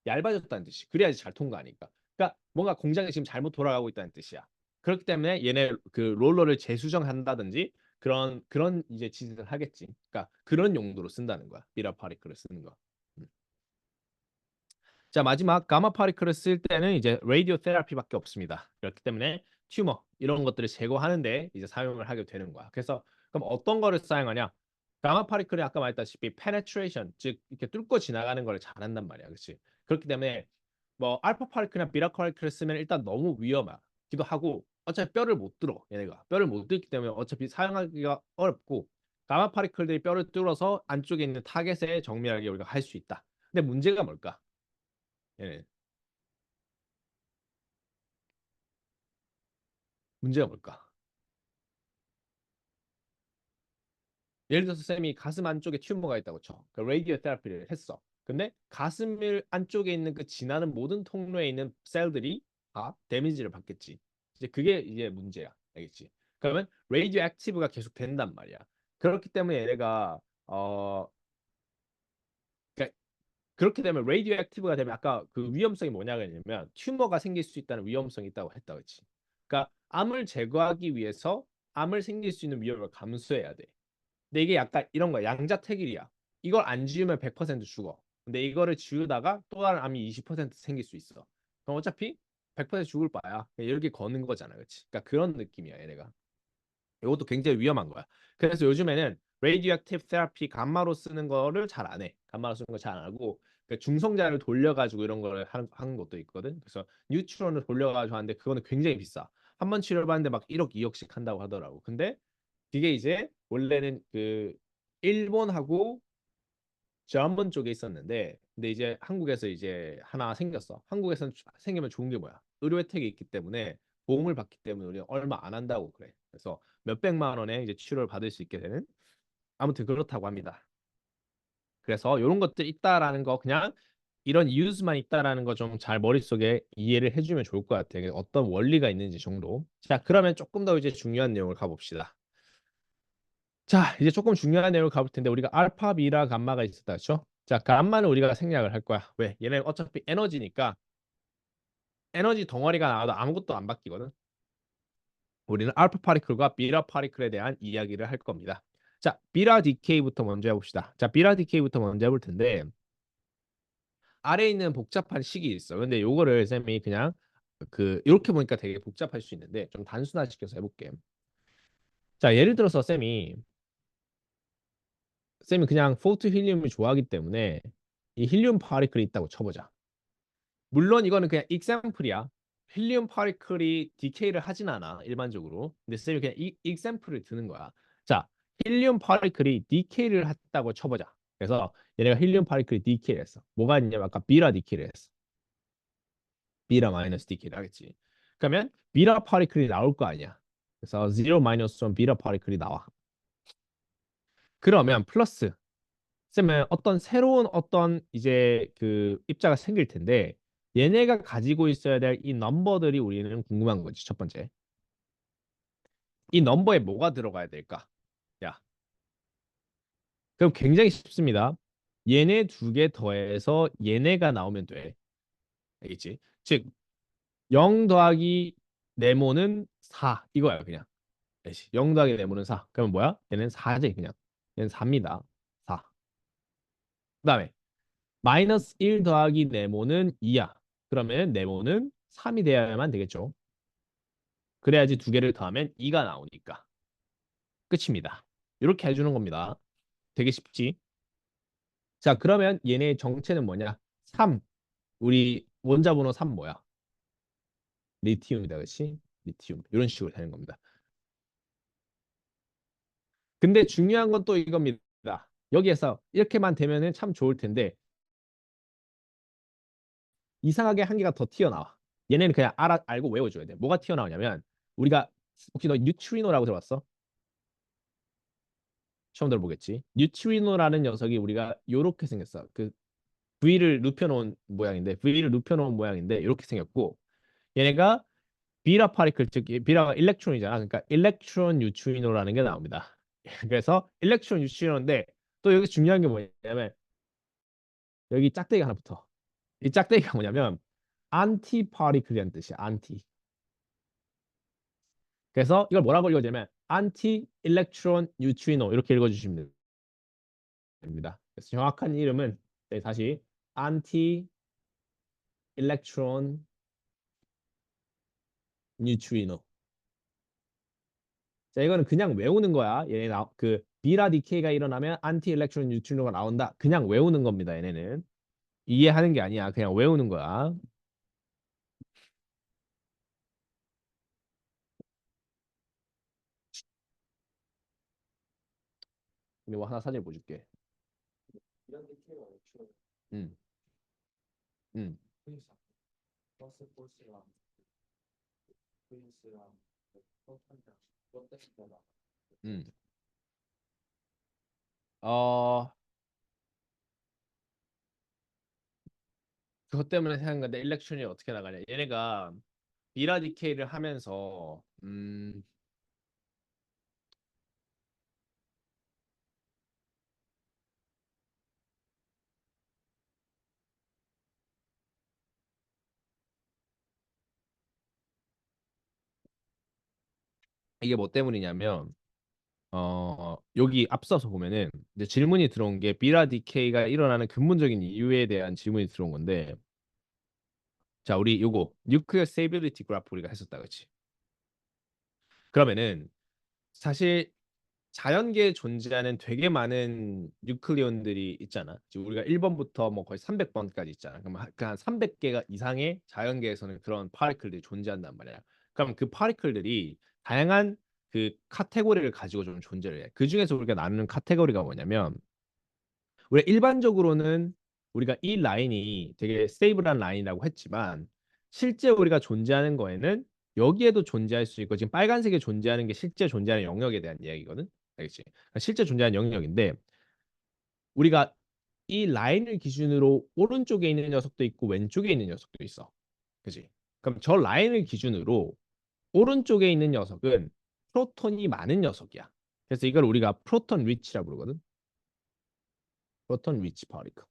얇아졌다는 뜻이. 그래야지 잘 통과하니까. 그러니까 뭔가 공장이 지금 잘못 돌아가고 있다는 뜻이야. 그렇기 때문에 얘네 그 롤러를 재수정한다든지 그런 이제 짓을 하겠지. 그러니까 그런 용도로 쓴다는 거야. 미라 파리클을 쓰는 거. 음. 자, 마지막 가마 파리클을 쓸 때는 이제 라디오 테라피밖에 없습니다. 그렇기 때문에 튜머 이런 것들을 제거하는데 이제 사용을 하게 되는 거야. 그래서 그럼 어떤 거를 사용하냐? 가마 파리클이 아까 말했다시피 penetration 즉 이렇게 뚫고 지나가는 걸 잘한단 말이야. 그렇지? 그렇기 때문에 뭐 알파 파리클이나 비타 파리클을 쓰면 일단 너무 위험하기도 하고 어차피 뼈를 못 뚫어 얘네가 뼈를 못 뚫기 때문에 어차피 사용하기가 어렵고 가마 파리클들이 뼈를 뚫어서 안쪽에 있는 타겟에 정밀하게 우리가 할 수 있다. 근데 문제가 뭘까? 예, 문제가 뭘까? 예를 들어서 쌤이 가슴 안쪽에 튜머가 있다고 쳐. 그 라디오 테라피를 했어. 근데 가슴 안쪽에 있는 그 지나는 모든 통로에 있는 셀들이 다 데미지를 받겠지. 이제 그게 이제 문제야. 알겠지? 그러면 라디오 액티브가 계속 된단 말이야. 그렇기 때문에 얘네가 그러니까 그렇게 되면 라디오 액티브가 되면 아까 그 위험성이 뭐냐가 냐면 튜머가 생길 수 있다는 위험성이 있다고 했다 그렇지. 그러니까 암을 제거하기 위해서 암을 생길 수 있는 위험을 감수해야 돼. 근데 이게 약간 이런 거야. 양자택일이야. 이걸 안 지우면 100% 죽어. 근데 이거를 지우다가 또 다른 암이 20% 생길 수 있어. 그럼 어차피 100% 죽을 바야. 이렇게 거는 거잖아. 그렇지? 그러니까 그런 느낌이야, 얘네가. 이것도 굉장히 위험한 거야. 그래서 요즘에는 레이디오액티브 테라피 감마로 쓰는 거를 잘 안 해. 감마로 쓰는 거 잘 안 하고 그 중성자를 돌려가지고 이런 거를 하는 것도 있거든. 그래서 뉴트론을 돌려가지고 하는데 그거는 굉장히 비싸. 한 번 치료를 받는데 막 1억, 2억씩 한다고 하더라고. 근데 그게 이제 원래는 그 일본하고 저번 쪽에 있었는데 근데 이제 한국에서 이제 하나 생겼어. 한국에서는 생기면 좋은 게 뭐야? 의료 혜택이 있기 때문에 보험을 받기 때문에 우리는 얼마 안 한다고 그래. 그래서 몇백만 원에 이제 치료를 받을 수 있게 되는 아무튼 그렇다고 합니다. 그래서 이런 것들 있다라는 거 그냥 이런 이유수만 있다라는 거 좀 잘 머릿속에 이해를 해주면 좋을 것 같아요. 어떤 원리가 있는지 정도. 자, 그러면 조금 더 이제 중요한 내용을 가봅시다. 자, 이제 조금 중요한 내용을 가볼 텐데 우리가 알파, 비라, 감마가 있었다, 그렇죠? 자, 감마는 우리가 생략을 할 거야. 왜? 얘는 어차피 에너지니까 에너지 덩어리가 나와도 아무것도 안 바뀌거든. 우리는 알파 파리클과 비라 파리클에 대한 이야기를 할 겁니다. 자, 비라 디케이부터 먼저 해봅시다. 자, 비라 디케이부터 먼저 해볼 텐데 아래에 있는 복잡한 식이 있어. 근데 요거를 쌤이 그냥 그 이렇게 보니까 되게 복잡할 수 있는데 좀 단순화시켜서 해볼게. 자, 예를 들어서 쌤이 그냥 포트 힐륨을 좋아하기 때문에 이 힐륨 파리클이 있다고 쳐보자. 물론 이거는 그냥 example이야. 힐륨 파리클이 디케이를 하진 않아 일반적으로. 근데 쌤이 그냥 이 example을 드는 거야. 자, 힐륨 파리클이 디케이를 했다고 쳐보자. 그래서 얘네가 힐륨 파리클이 디케이를 했어. 뭐가 있냐면 아까 비라 디케이를 했어. 비라 마이너스 디케이를 하겠지. 그러면 비라 파리클이 나올 거 아니야. 그래서 0 마이너스 1 비라 파리클이 나와. 그러면 플러스 쌤은 어떤 새로운 어떤 이제 그 입자가 생길 텐데 얘네가 가지고 있어야 될 이 넘버들이 우리는 궁금한 거지. 첫 번째. 이 넘버에 뭐가 들어가야 될까? 야, 그럼 굉장히 쉽습니다. 얘네 두 개 더해서 얘네가 나오면 돼. 알겠지? 즉 0 더하기 네모는 4 이거야 그냥. 알겠지? 0 더하기 네모는 4. 그러면 뭐야? 얘는 4지 그냥. 얘는 4입니다. 4. 그다음에 마이너스 1 더하기 네모는 2야. 그러면 네모는 3이 되어야만 되겠죠. 그래야지 두 개를 더하면 2가 나오니까. 끝입니다. 이렇게 해주는 겁니다. 되게 쉽지? 자, 그러면 얘네의 정체는 뭐냐? 3. 우리 원자 번호 3 뭐야? 리튬이다, 그렇지? 리튬. 이런 식으로 되는 겁니다. 근데 중요한 건 또 이겁니다. 여기에서 이렇게만 되면은 참 좋을 텐데 이상하게 한 개가 더 튀어나와. 얘네는 그냥 알고 외워줘야 돼. 뭐가 튀어나오냐면 우리가 혹시 너 뉴트리노라고 들어봤어? 처음 들어보겠지. 뉴트리노라는 녀석이 우리가 요렇게 생겼어. 그 V를 눕혀놓은 모양인데 V를 눕혀놓은 모양인데 이렇게 생겼고 얘네가 비라 파리클 즉 비라가 일렉트론이잖아. 그러니까 일렉트론 뉴트리노라는 게 나옵니다. 그래서 일렉트론 뉴트리노인데 또 여기 중요한 게 뭐냐면 여기 짝대기가 하나 붙어. 이 짝대기가 뭐냐면 안티 파리클이라는 뜻이야. 안티. 그래서 이걸 뭐라고 읽어주냐면 안티 일렉트론 뉴트리노 이렇게 읽어주시면 됩니다. 그래서 정확한 이름은 네, 다시 안티 일렉트론 뉴트리노. 자, 이거는 그냥 외우는 거야. 얘네 그 비라 디케이가 일어나면 안티 일렉트론 뉴트리노가 나온다. 그냥 외우는 겁니다. 얘네는 이해하는 게 아니야. 그냥 외우는 거야. 근데 뭐 하나 사진 보여줄게. 음, 음, 음. 어, 그것 때문에 생각한 건데 일렉트론이 어떻게 나가냐. 얘네가 비라 디케이를 하면서 이게 뭐 때문이냐면 여기 앞서서 보면은 이제 질문이 들어온 게 비라 디케이가 일어나는 근본적인 이유에 대한 질문이 들어온 건데 자, 우리 요거 뉴클리어 세이빌리티 그래프 우리가 했었다, 그렇지? 그러면은 사실 자연계에 존재하는 되게 많은 뉴클리온들이 있잖아. 지금 우리가 1번부터 뭐 거의 300번까지 있잖아. 그럼 한 300개가 이상의 자연계에서는 그런 파리클들이 존재한단 말이야. 그럼 그 파리클들이 다양한 그 카테고리를 가지고 좀 존재를 해. 그 중에서 우리가 나누는 카테고리가 뭐냐면 우리가 일반적으로는 우리가 이 라인이 되게 스테이블한 라인이라고 했지만 실제 우리가 존재하는 거에는 여기에도 존재할 수 있고 지금 빨간색에 존재하는 게 실제 존재하는 영역에 대한 이야기거든. 알겠지? 그러니까 실제 존재하는 영역인데 우리가 이 라인을 기준으로 오른쪽에 있는 녀석도 있고 왼쪽에 있는 녀석도 있어. 그지? 그럼 저 라인을 기준으로 오른쪽에 있는 녀석은 프로톤이 많은 녀석이야. 그래서 이걸 우리가 프로톤 리치라고 부르거든. 프로톤 리치 파리클.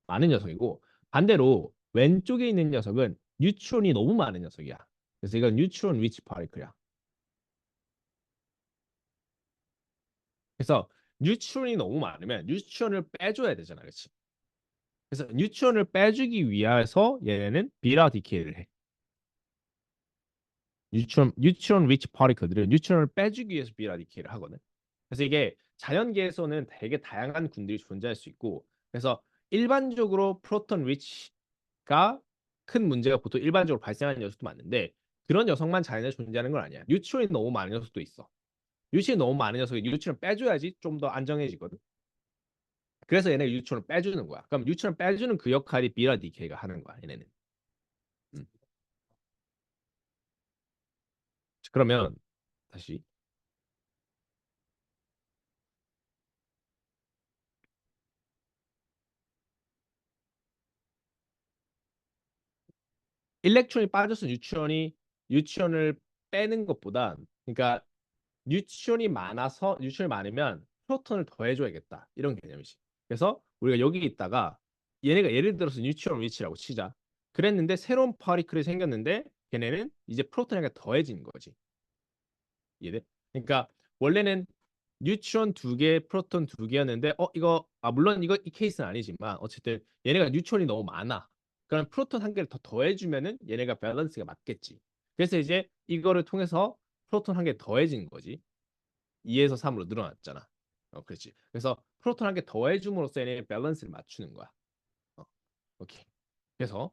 많은 녀석이고 반대로 왼쪽에 있는 녀석은 뉴트론이 너무 많은 녀석이야. 그래서 이건 뉴트론 리치 파리클이야. 그래서 뉴트론이 너무 많으면 뉴트론을 빼줘야 되잖아, 그렇지? 그래서 뉴트론을 빼주기 위해서 얘네는 비라 디케이를 해. 뉴트론 리치 파리클들은 뉴트론을 빼주기 위해서 비라 디케이를 하거든. 그래서 이게 자연계에서는 되게 다양한 군들이 존재할 수 있고 그래서 일반적으로 프로톤 리치가 큰 문제가 보통 일반적으로 발생하는 녀석도 많은데 그런 녀석만 자연에 존재하는 건 아니야. 뉴트론이 너무 많은 녀석도 있어. 뉴트론이 너무 많은 녀석이 뉴트론 빼줘야지 좀 더 안정해지거든. 그래서 얘네 뉴트론을 빼주는 거야. 그럼 뉴트론 빼주는 그 역할이 비라 디케이가 하는 거야. 얘네는. 음. 그러면 다시 일렉트론이 빠져서 뉴트론을 빼는 것보다 그러니까 뉴트론이 많으면 프로톤을 더해줘야겠다 이런 개념이지. 그래서 우리가 여기 있다가 얘네가 예를 들어서 뉴트론 위치라고 치자. 그랬는데 새로운 파리클이 생겼는데 걔네는 이제 프로톤에게 더해진 거지. 이해돼? 그러니까 원래는 뉴트론 두 개, 프로톤 두 개였는데 이거 물론 이거 이 케이스는 아니지만 어쨌든 얘네가 뉴트론이 너무 많아. 그럼 프로톤 한 개를 더 더해주면은 얘네가 밸런스가 맞겠지. 그래서 이제 이거를 통해서 프로톤 한 개 더해진 거지. 2에서 3으로 늘어났잖아. 그렇지. 그래서 프로톤 한 개 더해줌으로써 얘네 밸런스를 맞추는 거야. 어, 오케이. 그래서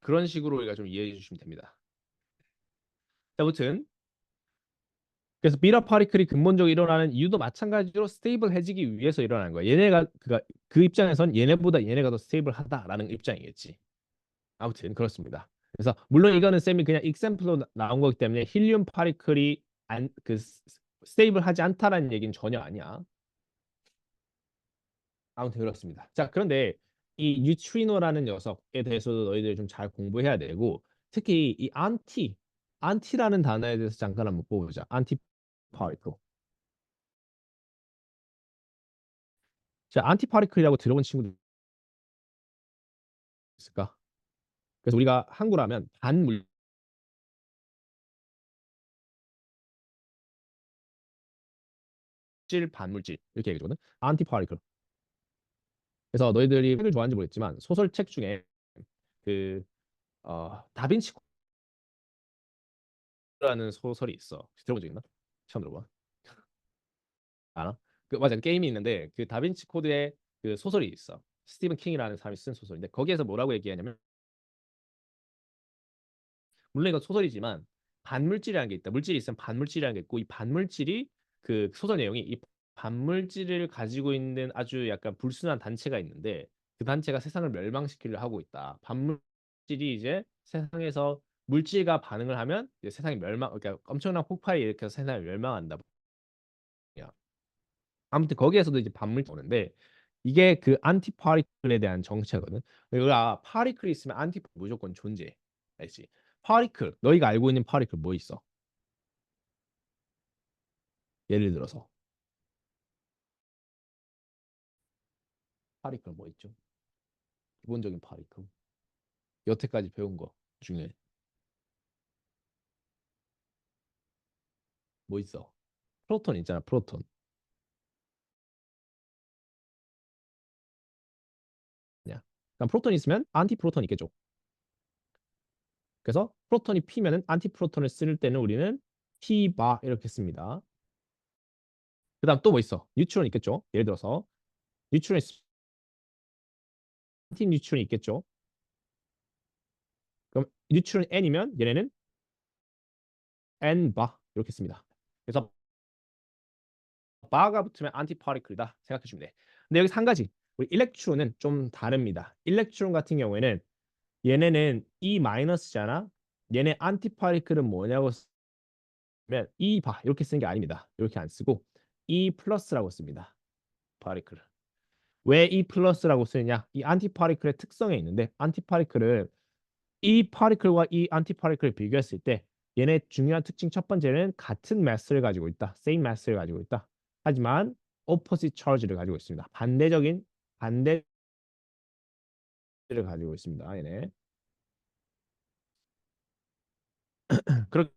그런 식으로 우리가 좀 이해해 주시면 됩니다. 아무튼 그래서 비타 파리클이 근본적으로 일어나는 이유도 마찬가지로 스테이블해지기 위해서 일어나는 거야. 얘네가 그 입장에선 얘네보다 얘네가 더 스테이블하다라는 입장이겠지. 아무튼 그렇습니다. 그래서 물론 이거는 쌤이 그냥 익샘플로 나온 거기 때문에 힐륨 파리클이 스테이블하지 않다라는 얘기는 전혀 아니야. 아무튼 그렇습니다. 자, 그런데 이 뉴트리노라는 녀석에 대해서도 너희들이 좀 잘 공부해야 되고 특히 이 안티라는 단어에 대해서 잠깐 한번 뽑아보자. 안티 파리클. 자, 안티 파리클이라고 들어본 친구들 있을까? 그래서 우리가 한국으로 하면 반물질 반물질 이렇게 얘기하거든. 안티 파리클. 그래서 너희들이 책을 좋아하는지 모르겠지만 소설책 중에 그 다빈치 코드라는 소설이 있어. 혹시 들어본 적 있나? 처음 들어봐. 알아? 그 맞아. 그 게임이 있는데 그 다빈치 코드의 그 소설이 있어. 스티븐 킹이라는 사람이 쓴 소설인데 거기에서 뭐라고 얘기하냐면 물론 이건 소설이지만 반물질이라는 게 있다. 물질이 있으면 반물질이라는 게 있고 이 반물질이 그 소설 내용이 이 반물질을 가지고 있는 아주 약간 불순한 단체가 있는데 그 단체가 세상을 멸망시키려 하고 있다. 반물질이 이제 세상에서 물질과 반응을 하면 이제 세상이 그러니까 엄청난 폭발이 일으켜서 세상이 멸망한다. 아무튼 거기에서도 이제 반물질이 오는데 이게 그 안티파리클에 대한 정체거든. 우리가 파리클이 있으면 안티파리클 무조건 존재해. 알지? 파리클, 너희가 알고 있는 파리클 뭐 있어? 예를 들어서 파리클 뭐 있죠? 기본적인 파리클. 여태까지 배운 거 중에 뭐 있어? 프로톤 있잖아, 프로톤. 그냥. 그럼 프로톤 있으면 안티프로톤 있겠죠. 그래서 프로톤이 P면은 안티프로톤을 쓸 때는 우리는 P 바 이렇게 씁니다. 그다음 또 뭐 있어? 뉴트론 있겠죠. 예를 들어서 뉴트론 안티 뉴트론이 있겠죠. 그럼 뉴트론 N이면 얘네는 N 바 이렇게 씁니다. 그래서 바가 붙으면 안티파리클이다 생각해 주면 돼. 근데 여기서 한 가지 우리 일렉트론은 좀 다릅니다. 일렉트론 같은 경우에는 얘네는 E 마이너스잖아. 얘네 안티파리클은 뭐냐고 쓰면 E 바 이렇게 쓰는 게 아닙니다. 이렇게 안 쓰고 E 플러스라고 씁니다. 파리클. 왜 E 플러스라고 쓰느냐? 이 안티파리클의 특성에 있는데 안티파리클을 이 파리클과 이 안티파리클을 비교했을 때 얘네 중요한 특징 첫 번째는 같은 마스를 가지고 있다. same 마스를 가지고 있다. 하지만 opposite charge를 가지고 있습니다. 반대적인 반대를 가지고 있습니다. 얘네. 그렇게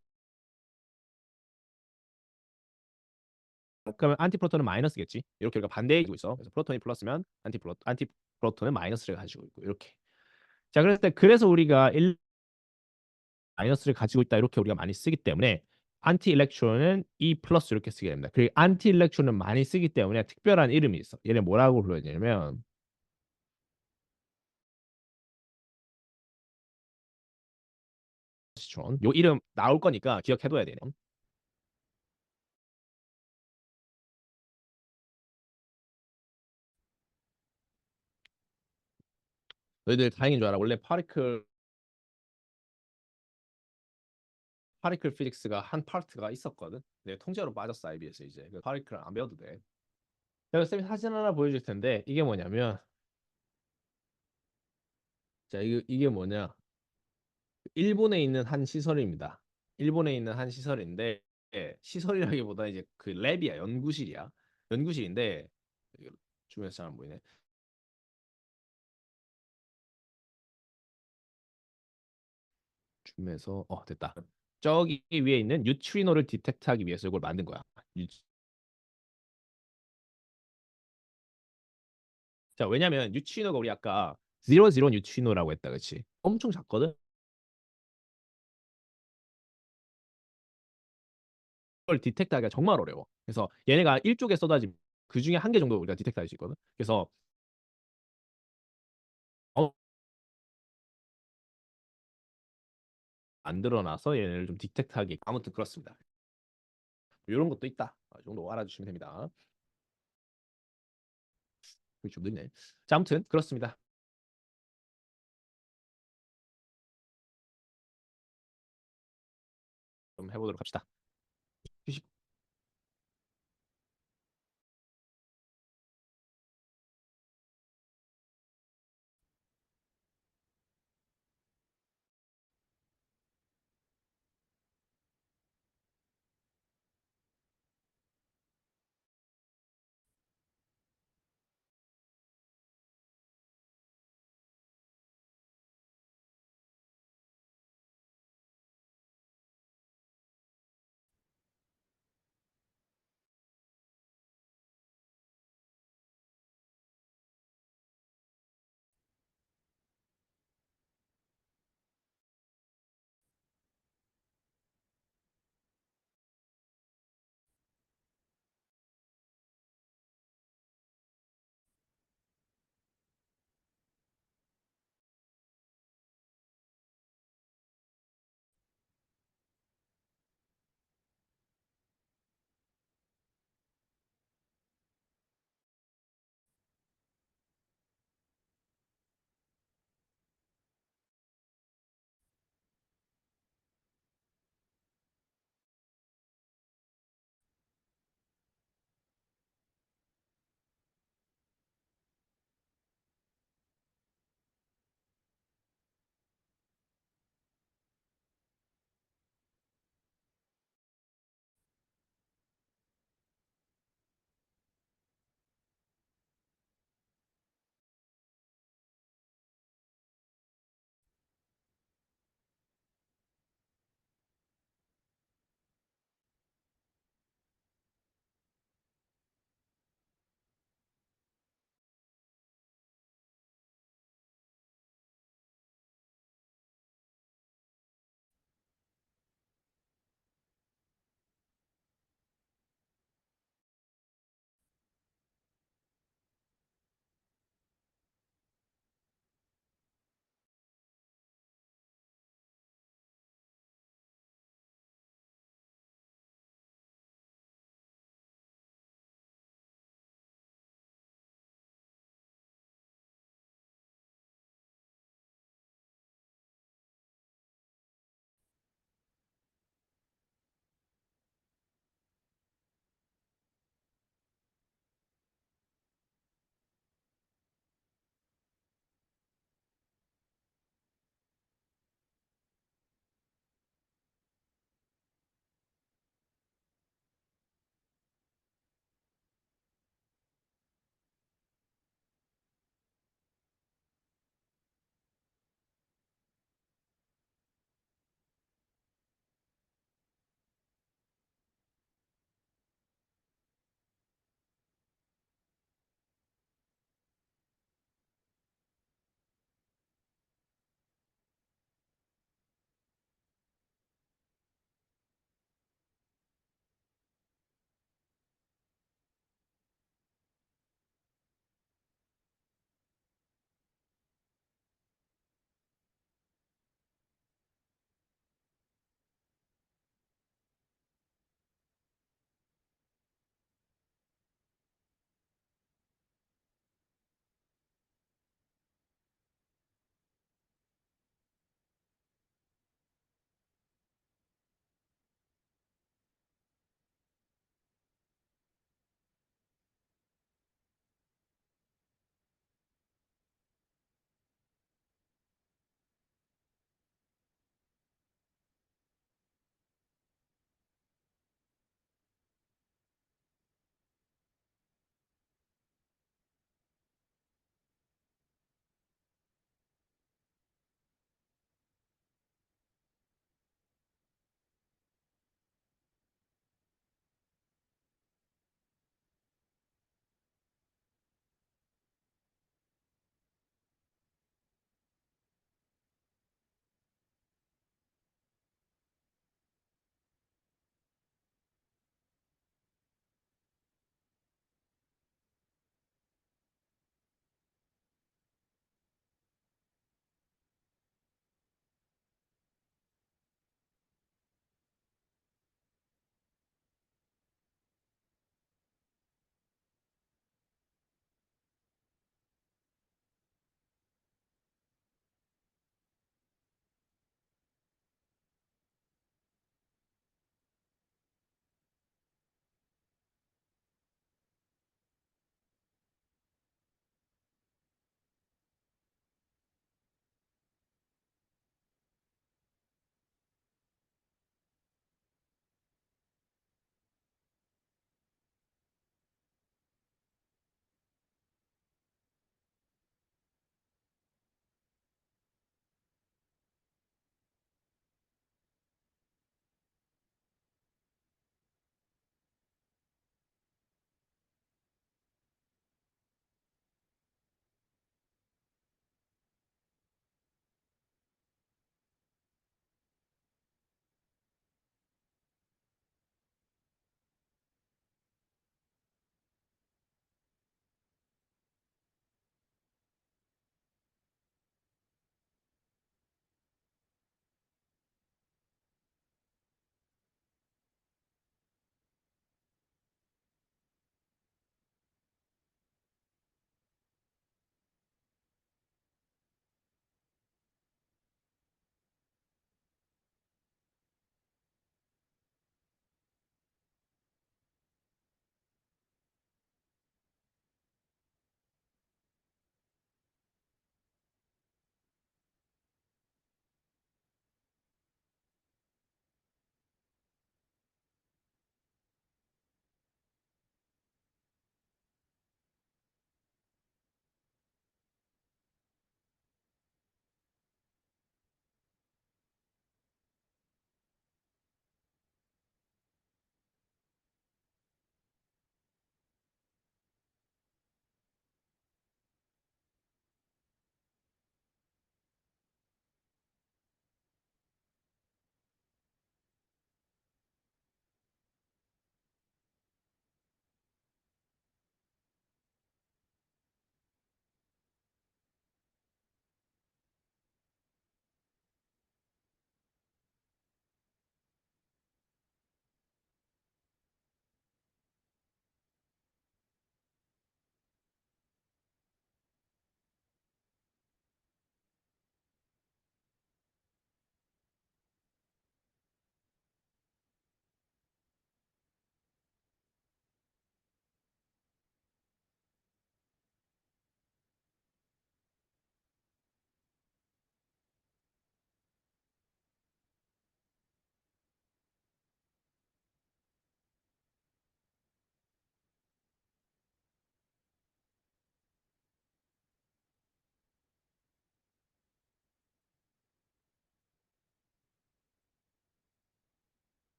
그러면 안티프로톤은 마이너스겠지. 이렇게 우리가 반대이고 있어. 그래서 프로톤이 플러스면 안티프로톤은 마이너스를 가지고 있고 이렇게. 자, 그래서 우리가 마이너스를 가지고 있다 이렇게 우리가 많이 쓰기 때문에 안티 일렉트론은 E 플러스 이렇게 쓰게 됩니다. 그리고 안티 일렉트론은 많이 쓰기 때문에 특별한 이름이 있어. 얘네 뭐라고 불러냐면 시트론. 요 이름 나올 거니까 기억해둬야 돼요. 너희들 다행인 줄 알아. 원래 파리클 피직스가 한 파트가 있었거든. 내 통째로 빠졌어 IBS 이제. 파리클 안 배워도 돼. 내가 쌤이 사진 하나 보여줄 텐데 이게 뭐냐면 자 이게 뭐냐? 일본에 있는 한 시설입니다. 일본에 있는 한 시설인데 시설이라기보다 이제 그 랩이야 연구실이야. 연구실인데 주변에서 잘 안 보이네. 줌에서 됐다. 저기 위에 있는 뉴트리노를 디텍트하기 위해서 이걸 만든 거야. 자, 왜냐면 뉴트리노가 우리 아까 00 뉴트리노라고 했다. 그렇지? 엄청 작거든. 그걸 디텍트하기가 정말 어려워. 그래서 얘네가 일쪽에 쏟아지면 그 중에 한 개 정도 우리가 디텍트할 수 있거든. 그래서 만들어놔서 얘네를 좀 딕텍트하게 아무튼 그렇습니다. 이런 것도 있다. 이 정도 알아주시면 됩니다. 그게 좀 늦네. 자, 아무튼 그렇습니다. 좀 해보도록 합시다.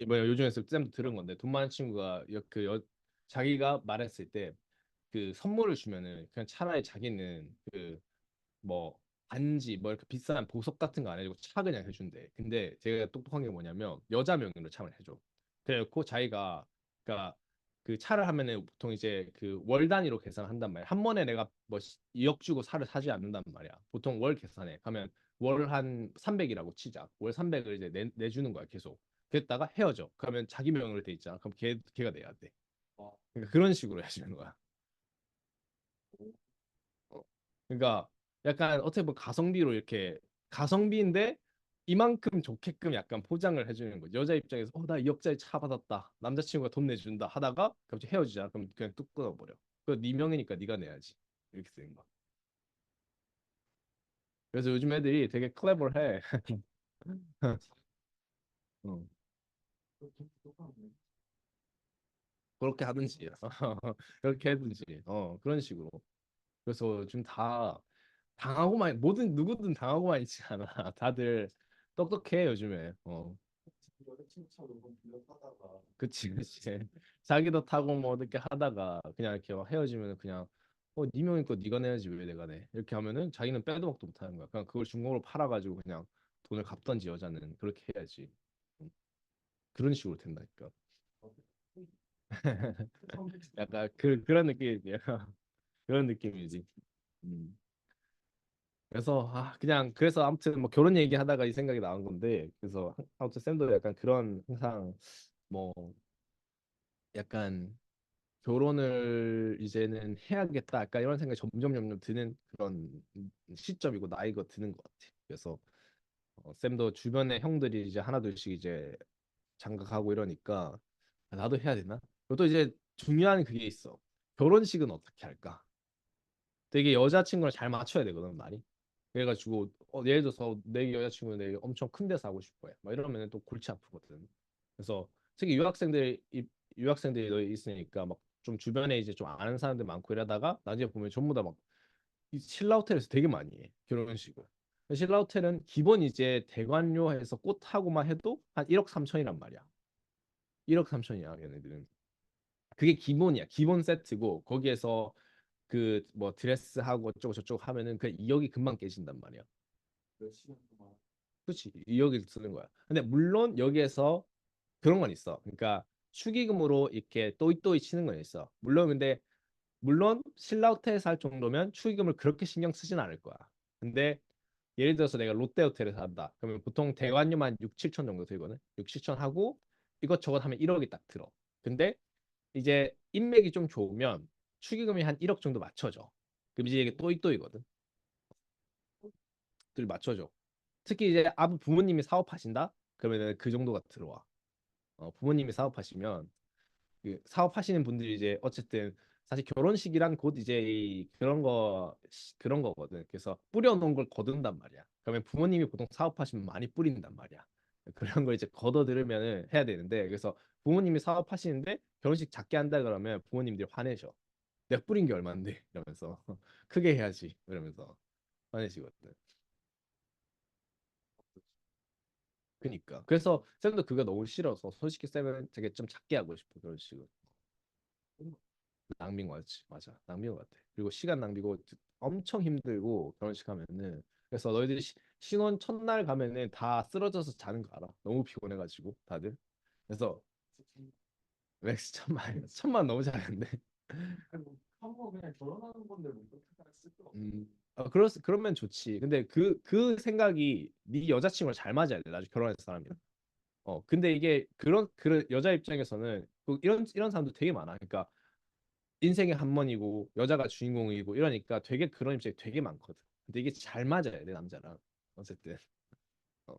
뭐야 요즘에 쌤도 들은 건데 돈 많은 친구가 자기가 말했을 때 그 선물을 주면은 그냥 차라리 자기는 그 뭐 반지 뭐 이렇게 비싼 보석 같은 거 안 해주고 차 그냥 해준대. 근데 제가 똑똑한 게 뭐냐면 여자 명의로 차를 해줘. 그래놓고 자기가 그러니까 그 차를 하면은 보통 이제 그 월 단위로 계산한단 말이야. 한 번에 내가 뭐 2억 주고 차를 사지 않는단 말이야. 보통 월 계산해. 하면 월 한 300이라고 치자. 월 300을 이제 내주는 거야 계속. 그랬다가 헤어져. 그러면 자기 명의로 돼 있잖아. 그럼 걔가 내야 돼. 그러니까 그런 식으로 해주는 거야. 어. 그러니까 약간 어떻게 보면 가성비로 이렇게 가성비인데 이만큼 좋게끔 약간 포장을 해주는 거죠. 여자 입장에서 나 2억짜리 차 받았다. 남자친구가 돈 내준다 하다가 갑자기 헤어지자. 그럼 그냥 뚝 끊어버려. 그네 명이니까 네가 내야지. 이렇게 쓰는 거. 그래서 요즘 애들이 되게 클레버해. 어, 그렇게 하든지 그렇게 하든지 그런 식으로. 그래서 좀 다 당하고만 모든 누구든 당하고만 있지 않아. 다들 똑똑해 요즘에. 그치 그치. 자기도 타고 뭐 어떻게 하다가 그냥 이렇게 막 헤어지면 그냥 네 명이니까 네가 내야지 왜 내가 내 이렇게 하면은 자기는 빼도 박도 못하는 거야. 그냥 그걸 중공으로 팔아가지고 그냥 돈을 갚던지 여자는 그렇게 해야지. 음, 그런 식으로 된다니까. 약간 그런 느낌이야. 그런 느낌이지. 음. 그래서 그냥 그래서 아무튼 뭐 결혼 얘기하다가 이 생각이 나온 건데 그래서 아무튼 쌤도 약간 그런 항상 뭐 약간 결혼을 이제는 해야겠다 약간 이런 생각이 점점 드는 그런 시점이고 나이가 드는 것 같아. 그래서 쌤도 주변에 형들이 이제 하나둘씩 이제 장가가고 이러니까 나도 해야 되나? 그리고 또 이제 중요한 그게 있어. 결혼식은 어떻게 할까? 되게 여자친구랑 잘 맞춰야 되거든 말이. 그래가지고 예를 들어서 내 여자친구는 내가 엄청 큰 데서 하고 싶어 해. 막 이러면 또 골치 아프거든. 그래서 특히 유학생들이 너 있으니까 막 좀 주변에 이제 좀 아는 사람들 많고 이러다가 나중에 보면 전부 다 막 신라 호텔에서 되게 많이 해 결혼식을. 신라 호텔은 기본 이제 대관료 해서 꽃하고만 해도 한 1억 3천이란 말이야. 1억 3천이야 얘네들은. 그게 기본이야. 기본 세트고 거기에서 그 뭐 드레스하고 어쩌고 저쩌고 하면은 그 2억이 금방 깨진단 말이야. 그렇지. 2억이 쓰는 거야. 근데 물론 여기에서 그런 건 있어. 그러니까 축의금으로 이렇게 또이또이 치는 건 있어. 물론 신라호텔에서 할 정도면 축의금을 그렇게 신경 쓰진 않을 거야. 근데 예를 들어서 내가 롯데호텔에서 한다. 그러면 보통 대관료만 6, 7천 정도 들거든. 6, 7천 하고 이것저것 하면 1억이 딱 들어. 근데 이제 인맥이 좀 좋으면 축의금이 한 1억 정도 맞춰져. 그럼 이제 이게 또이또이거든. 들 맞춰줘. 특히 이제 아부 부모님이 사업하신다? 그러면은 그 정도가 들어와. 부모님이 사업하시면 그 사업하시는 분들이 이제 어쨌든 사실 결혼식이란 곧 이제 그런 거거든. 그래서 뿌려놓은 걸 거둔단 말이야. 그러면 부모님이 보통 사업하시면 많이 뿌린단 말이야. 그런 걸 이제 걷어 들으면은 해야 되는데 그래서 부모님이 사업하시는데 결혼식 작게 한다 그러면 부모님들이 화내셔. 내가 뿌린 게 얼마인데 이러면서 크게 해야지 이러면서 화내시거든. 그니까. 그래서 쌤도 그거 너무 싫어서 솔직히 쌤은 되게 좀 작게 하고 싶어 그런 식으로. 낭비인 것 같지. 맞아. 낭비인 것 같아. 그리고 시간 낭비고 엄청 힘들고 결혼식 하면은 그래서 너희들이 신혼 첫날 가면은 다 쓰러져서 자는 거 알아. 너무 피곤해가지고 다들. 그래서 맥스 천만 너무 잘했는데. 그러면 좋지. 근데 그 생각이 네 여자친구랑 잘 맞아야 돼. 나중에 결혼할 사람이랑. 근데 이게 그런 여자 입장에서는 이런 사람도 되게 많아. 그러니까 인생의 한 번이고 여자가 주인공이고 이러니까 되게 그런 입장이 되게 많거든. 근데 이게 잘 맞아야 돼 남자랑 어쨌든. 어.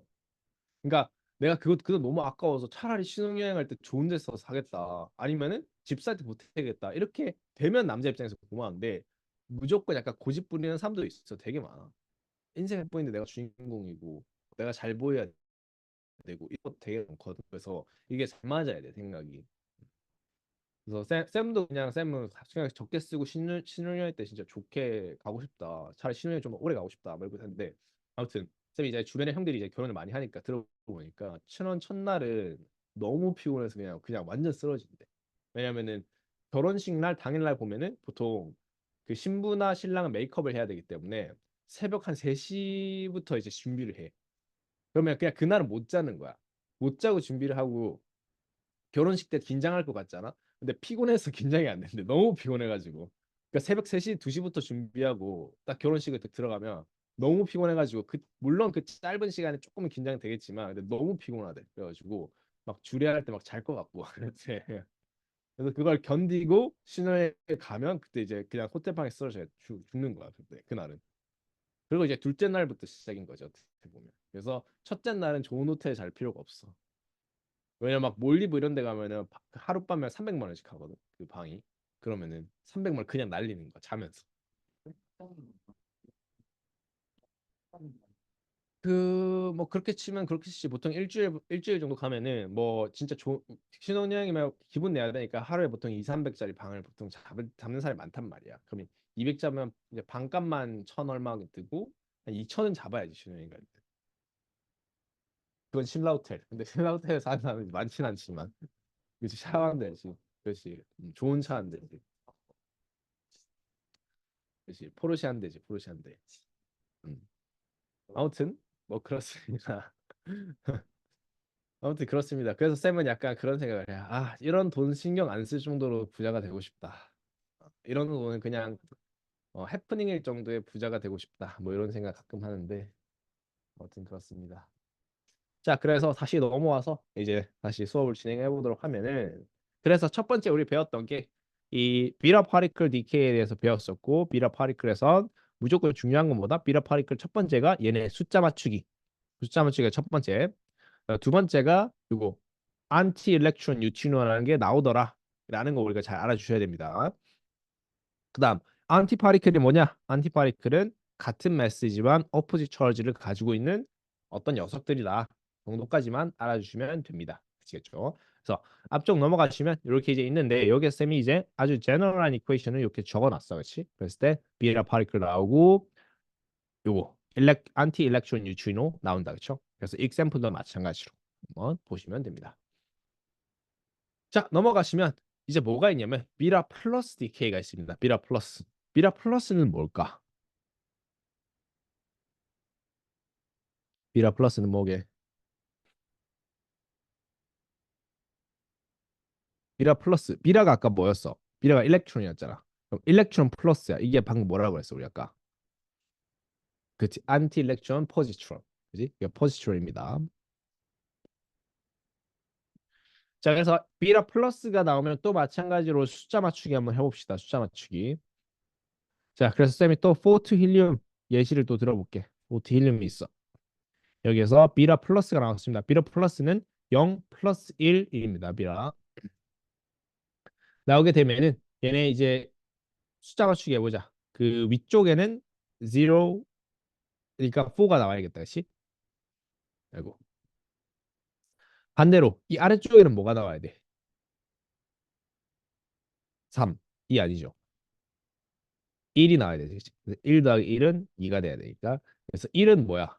그러니까 내가 그거 너무 아까워서 차라리 신혼여행할 때 좋은 데서 사겠다. 아니면은 집 살 때 보태겠다. 이렇게 되면 남자 입장에서 고마운데 무조건 약간 고집 부리는 사람도 있어. 되게 많아. 인생 한 번인데 내가 주인공이고 내가 잘 보여야 되고 이거 되게 많거든. 그래서 이게 잘 맞아야 돼 생각이. 그래서 쌤도 그냥 쌤은 그냥 적게 쓰고 신혼여행 때 진짜 좋게 가고 싶다. 차라리 신혼여행 좀 오래 가고 싶다. 말고 했는데 아무튼 쌤이 이제 주변에 형들이 이제 결혼을 많이 하니까 들어보니까 신혼 첫날은 너무 피곤해서 그냥 완전 쓰러진대. 왜냐면은 결혼식 날 당일날 보면은 보통 그 신부나 신랑은 메이크업을 해야 되기 때문에 새벽 한 3시부터 이제 준비를 해. 그러면 그냥 그날은 못 자는 거야. 못 자고 준비를 하고 결혼식 때 긴장할 것 같잖아. 근데 피곤해서 긴장이 안 되는데 너무 피곤해가지고. 그러니까 새벽 3시, 2시부터 준비하고 딱 결혼식을 딱 들어가면 너무 피곤해가지고 물론 그 짧은 시간에 조금은 긴장되겠지만 근데 너무 피곤하대. 그래가지고 막 주례할 때 막 잘 것 같고 그랬대. 그래서 그걸 견디고 신혼에 가면 그때 이제 그냥 호텔방에 쓰러져 죽는 거야. 그때 그날은. 그리고 이제 둘째 날부터 시작인 거죠. 어떻게 보면. 그래서 첫째 날은 좋은 호텔 잘 필요가 없어. 왜냐면 막 몰디브 이런 데 가면은 하룻밤에 300만 원씩 하거든. 그 방이. 그러면은 300만 원 그냥 날리는 거야. 자면서. 그 뭐 그렇게 치면 그렇게 치지 보통 일주일 정도 가면은 뭐 진짜 신혼여행이면 기분 내야 되니까 하루에 보통 2, 300짜리 방을 보통 잡는 사람이 많단 말이야. 그러면 200 잡으면 이제 방값만 천 얼마 뜨고 한 2천은 잡아야지 신혼여행 갈 때. 그건 신라 호텔. 근데 신라 호텔에 사는 사람이 많진 않지만 그렇지 샤워하면 되지. 그렇지. 좋은 차 안 되지. 그렇지. 포르쉐 한 대지. 포르쉐 한 대. 음. 아무튼 뭐 그렇습니다. 아무튼 그렇습니다. 그래서 쌤은 약간 그런 생각을 해요. 아, 이런 돈 신경 안 쓸 정도로 부자가 되고 싶다. 이런 돈은 그냥 해프닝일 정도의 부자가 되고 싶다. 뭐 이런 생각 가끔 하는데 아무튼 그렇습니다. 자, 그래서 다시 넘어와서 이제 다시 수업을 진행해 보도록 하면은 그래서 첫 번째 우리 배웠던 게 이 비라 파리클 디케이에 대해서 배웠었고 비라 파리클에선 무조건 중요한 건 뭐다? 비라 파리클 첫 번째가 얘네 숫자 맞추기. 숫자 맞추기가 첫 번째. 두 번째가 이거 안티 일렉트론 뉴트리노라는 게 나오더라. 라는 거 우리가 잘 알아주셔야 됩니다. 그다음 안티파리클이 뭐냐? 안티파리클은 같은 메시지만 어포지 처지를 가지고 있는 어떤 녀석들이다 정도까지만 알아주시면 됩니다. 아시겠죠? 그래서 앞쪽 넘어가시면 이렇게 이제 있는데 여기 쌤이 이제 아주 제너럴한 이퀘이션을 이렇게 적어놨어, 그렇지? 그랬을 때 비라 파리클 나오고 요거 안티 일렉트론 뉴트리노 나온다, 그렇죠? 그래서 example도 마찬가지로 한번 보시면 됩니다. 자, 넘어가시면 이제 뭐가 있냐면 비라 플러스 디케이가 있습니다. 비라 플러스. 비라 플러스는 뭘까? 비라 플러스는 뭐게? 비라 플러스. 비라가 아까 뭐였어? 비라가 일렉트론이었잖아. 그럼 일렉트론 플러스야. 이게 방금 뭐라고 했어, 우리 아까? 그치? 안티 일렉트론 포지트론. 그지? 이게 포지트론입니다. 자, 그래서 비라 플러스가 나오면 또 마찬가지로 숫자 맞추기 한번 해봅시다. 숫자 맞추기. 자, 그래서 쌤이 또 포트 힐륨 예시를 또 들어볼게. 포트 힐륨이 있어. 여기에서 비라 플러스가 나왔습니다. 비라 플러스는 0 플러스 1입니다. 비라. 나오게 되면은 얘네 이제 숫자 맞추기 해보자. 그 위쪽에는 0, 그러니까 4가 나와야겠다. 그치? 아이고. 반대로 이 아래쪽에는 뭐가 나와야 돼? 3. 이 아니죠. 1이 나와야 되지. 그치? 1 더하기 1은 2가 돼야 되니까. 그래서 1은 뭐야?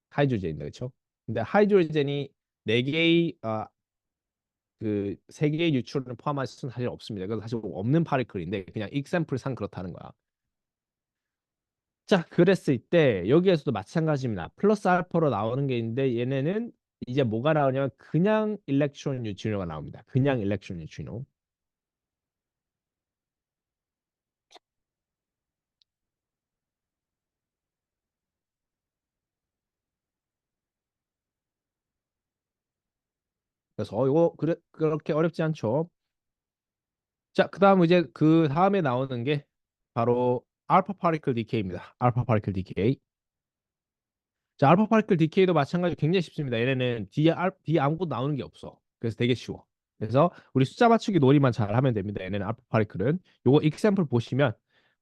하이드로젠인데 그렇죠? 근데 하이드로젠이 4개의 그 3개의 유출을 포함할 수는 사실 없습니다. 그래서 사실 없는 파리클인데 그냥 익샘플 상 그렇다는 거야. 자, 그랬을 때 여기에서도 마찬가지입니다. 플러스 알파로 나오는 게 있는데 얘네는 이제 뭐가 나오냐면 그냥 일렉트론 뉴트리노가 나옵니다. 그냥 일렉트론 뉴트리노. 그래서 이거 그렇게 어렵지 않죠. 자, 그다음 이제 그 다음에 나오는 게 바로 알파 파리클 디케이입니다. 알파 파리클 디케이. 자, 알파 파리클 디케이도 마찬가지로 굉장히 쉽습니다. 얘네는 뒤에 아무것도 나오는 게 없어. 그래서 되게 쉬워. 그래서 우리 숫자 맞추기 놀이만 잘 하면 됩니다. 얘네는 알파 파리클은. 요거 익샘플 보시면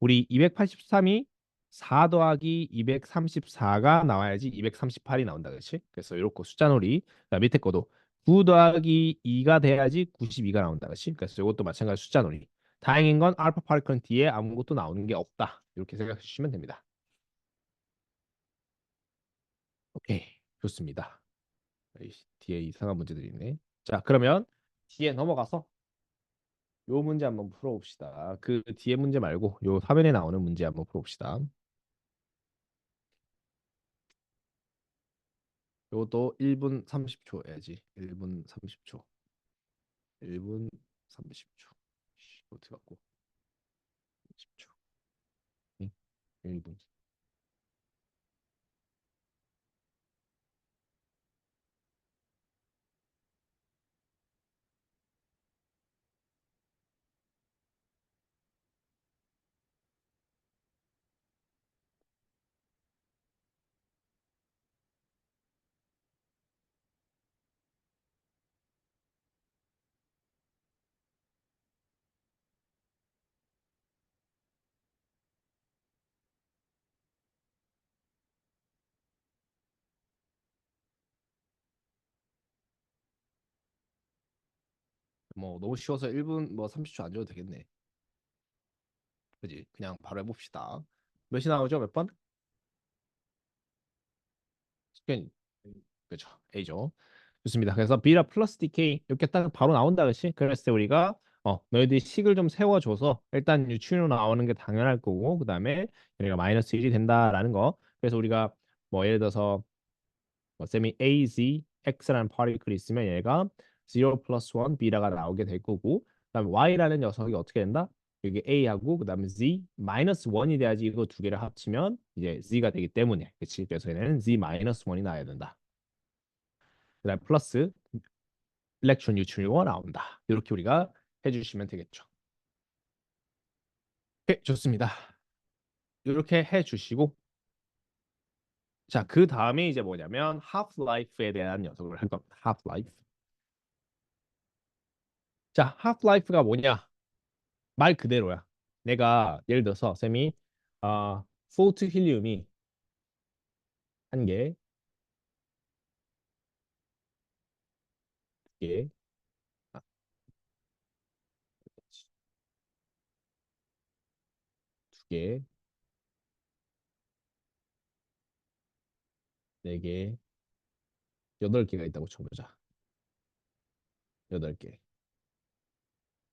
우리 283이 4 더하기 234가 나와야지 238이 나온다. 그렇지? 그래서 이렇게 숫자 놀이. 자, 밑에 거도 9 더하기 2가 돼야지 92가 나온다. 그렇지? 그래서 이것도 마찬가지 숫자 놀이. 다행인 건 알파 파리클은 뒤에 아무것도 나오는 게 없다. 이렇게 생각해 주시면 됩니다. 오케이. 좋습니다. 에이씨, 뒤에 이상한 문제들이 있네. 자, 그러면 뒤에 넘어가서 요 문제 한번 풀어봅시다. 그 뒤에 문제 말고 요 화면에 나오는 문제 한번 풀어봅시다. 요것도 1분 30초 해야지. 1분 30초. 1분 30초. 어떻게 갖고 30초. 1분. 뭐 너무 쉬워서 1분 뭐 30초 안 줘도 되겠네. 그지? 그냥 바로 해봅시다. 몇이 나오죠? 몇 번? 스캔. 그렇죠. A죠. 좋습니다. 그래서 B라 플러스 DK 이렇게 딱 바로 나온다, 그렇지? 그랬을 때 우리가 너희들이 식을 좀 세워줘서 일단 유추로 나오는 게 당연할 거고 그 다음에 얘가 마이너스 1이 된다라는 거. 그래서 우리가 뭐 예를 들어서 뭐 셈이 A, Z, X라는 파티클이 있으면 얘가 0 플러스 1 B라가 나오게 될 거고 그다음에 Y라는 녀석이 어떻게 된다? 여기 A하고 그다음에 Z 마이너스 1이 돼야지 이거 두 개를 합치면 이제 Z가 되기 때문에 그렇지? 그래서 얘는 Z 마이너스 1이 나와야 된다. 그다음 플러스 일렉트론 뉴트리노가 나온다. 이렇게 우리가 해주시면 되겠죠. 네, 좋습니다. 이렇게 해주시고 자, 그 다음에 이제 뭐냐면 half-life에 대한 녀석을 할 겁니다. half-life. 자, half-life가 뭐냐? 말 그대로야. 내가 예를 들어서 쌤이 포트 힐리움이 한 개, 두 개, 아, 두 개, 네 개, 여덟 개가 있다고 쳐보자. 여덟 개,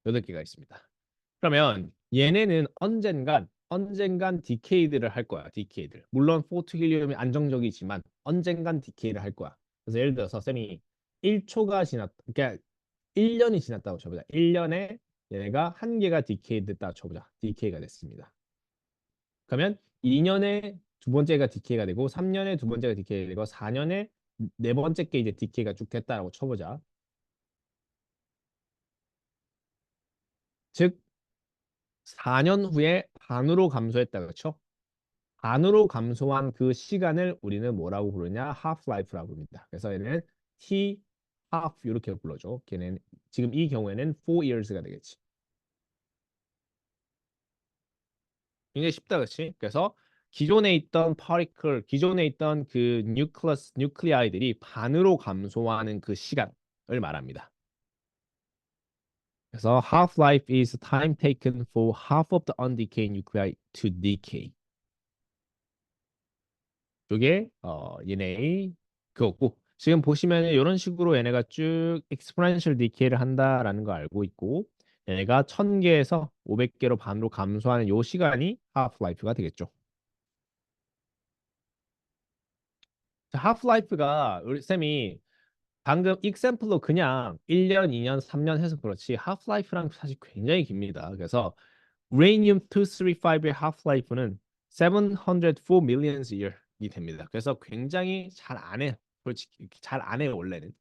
여덟 개가 있습니다. 그러면 얘네는 언젠간 디케이드를 할 거야. 디케이드. 물론 포트 힐리움이 안정적이지만 언젠간 디케이드를 할 거야. 그래서 예를 들어서 쌤이 1초가 지났, 그러니까 1년이 지났다고 쳐보자. 1년에 얘네가 한 개가 디케이 됐다 쳐보자. 디케이가 됐습니다. 그러면 2년에 두 번째가 디케이가 되고 3년에 두 번째가 디케이가 되고 4년에 네 번째 게 이제 디케이가 쭉 됐다라고 쳐보자. 즉 4년 후에 반으로 감소했다 그렇죠? 반으로 감소한 그 시간을 우리는 뭐라고 부르냐? half-life라고 부릅니다. 그래서 얘는 T half 이렇게 불러줘. 걔는 지금 이 경우에는 4 years가 되겠지. 굉장히 쉽다, 그렇지? 그래서 기존에 있던 파티클, 기존에 있던 그 뉴클리아이들이 반으로 감소하는 그 시간을 말합니다. 그래서 half-life is time taken for half of the undecayed nuclei to decay. 이게 얘네의 그거고 지금 보시면 이런 식으로 얘네가 쭉 exponential decay를 한다라는 거 알고 있고 얘네가 1000개에서 500개로 반으로 감소하는 요 시간이 half-life가 되겠죠. 하프라이프가 우리 쌤이 방금 example로 그냥 1년, 2년, 3년 해서 그렇지 하프라이프랑 사실 굉장히 깁니다. 그래서 uranium 235의 하프라이프는 704 millions year이 됩니다. 그래서 굉장히 잘 안 해. 솔직히 잘 안 해요, 원래는.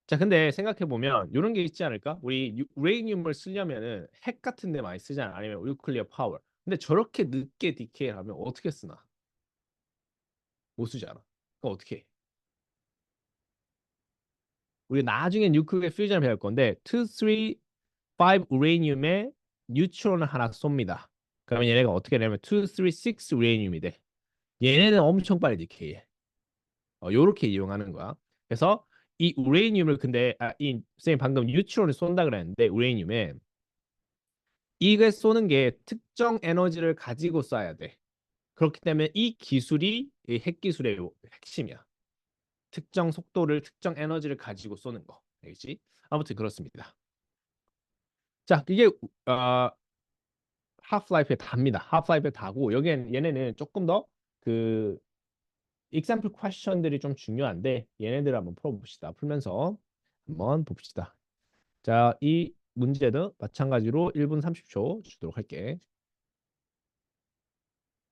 자, 근데 생각해 보면 이런 게 있지 않을까? 우리 우레니움을 쓰려면은 핵 같은 데 많이 쓰잖아. 아니면 뉴클리어 파워. 근데 저렇게 늦게 디케이 하면 어떻게 쓰나? 못 쓰잖아. 그럼 어떻게 해? 우리 나중에 뉴클리어 퓨전을 배울 건데 2, 3, 5 우레니움에 뉴트론을 하나 쏩니다. 그러면 얘네가 어떻게 되냐면 2, 3, 6 우레니움이 돼. 얘네는 엄청 빨리 디케이해. 요렇게 이용하는 거야. 그래서 이 우레니움을 근데 이 선생님 방금 뉴트론을 쏜다 그랬는데 우레니움에 이게 쏘는 게 특정 에너지를 가지고 쏴야 돼. 그렇기 때문에 이 기술이 이 핵 기술의 핵심이야. 특정 속도를 특정 에너지를 가지고 쏘는 거. 알겠지? 아무튼 그렇습니다. 자, 이게 어, 하프라이프의 답니다. 하프라이프의 답고 여기엔 얘네는 조금 더 그 example question들이 좀 중요한데 얘네들 한번 풀어봅시다. 풀면서 한번 봅시다. 자, 이 문제는 마찬가지로 1분 30초 주도록 할게.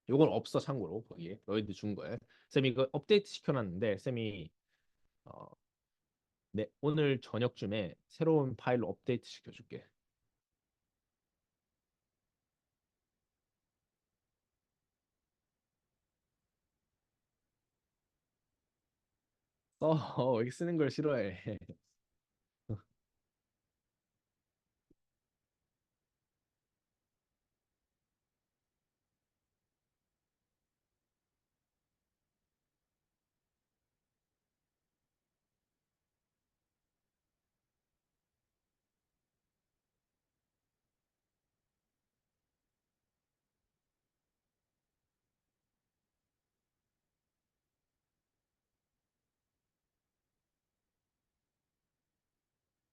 요건 없어 참고로 거기에 너희들 준 거에. 쌤이 이거 업데이트 시켜놨는데 쌤이 어, 네, 오늘 저녁쯤에 새로운 파일로 업데이트 시켜줄게. 여기 쓰는 걸 싫어해.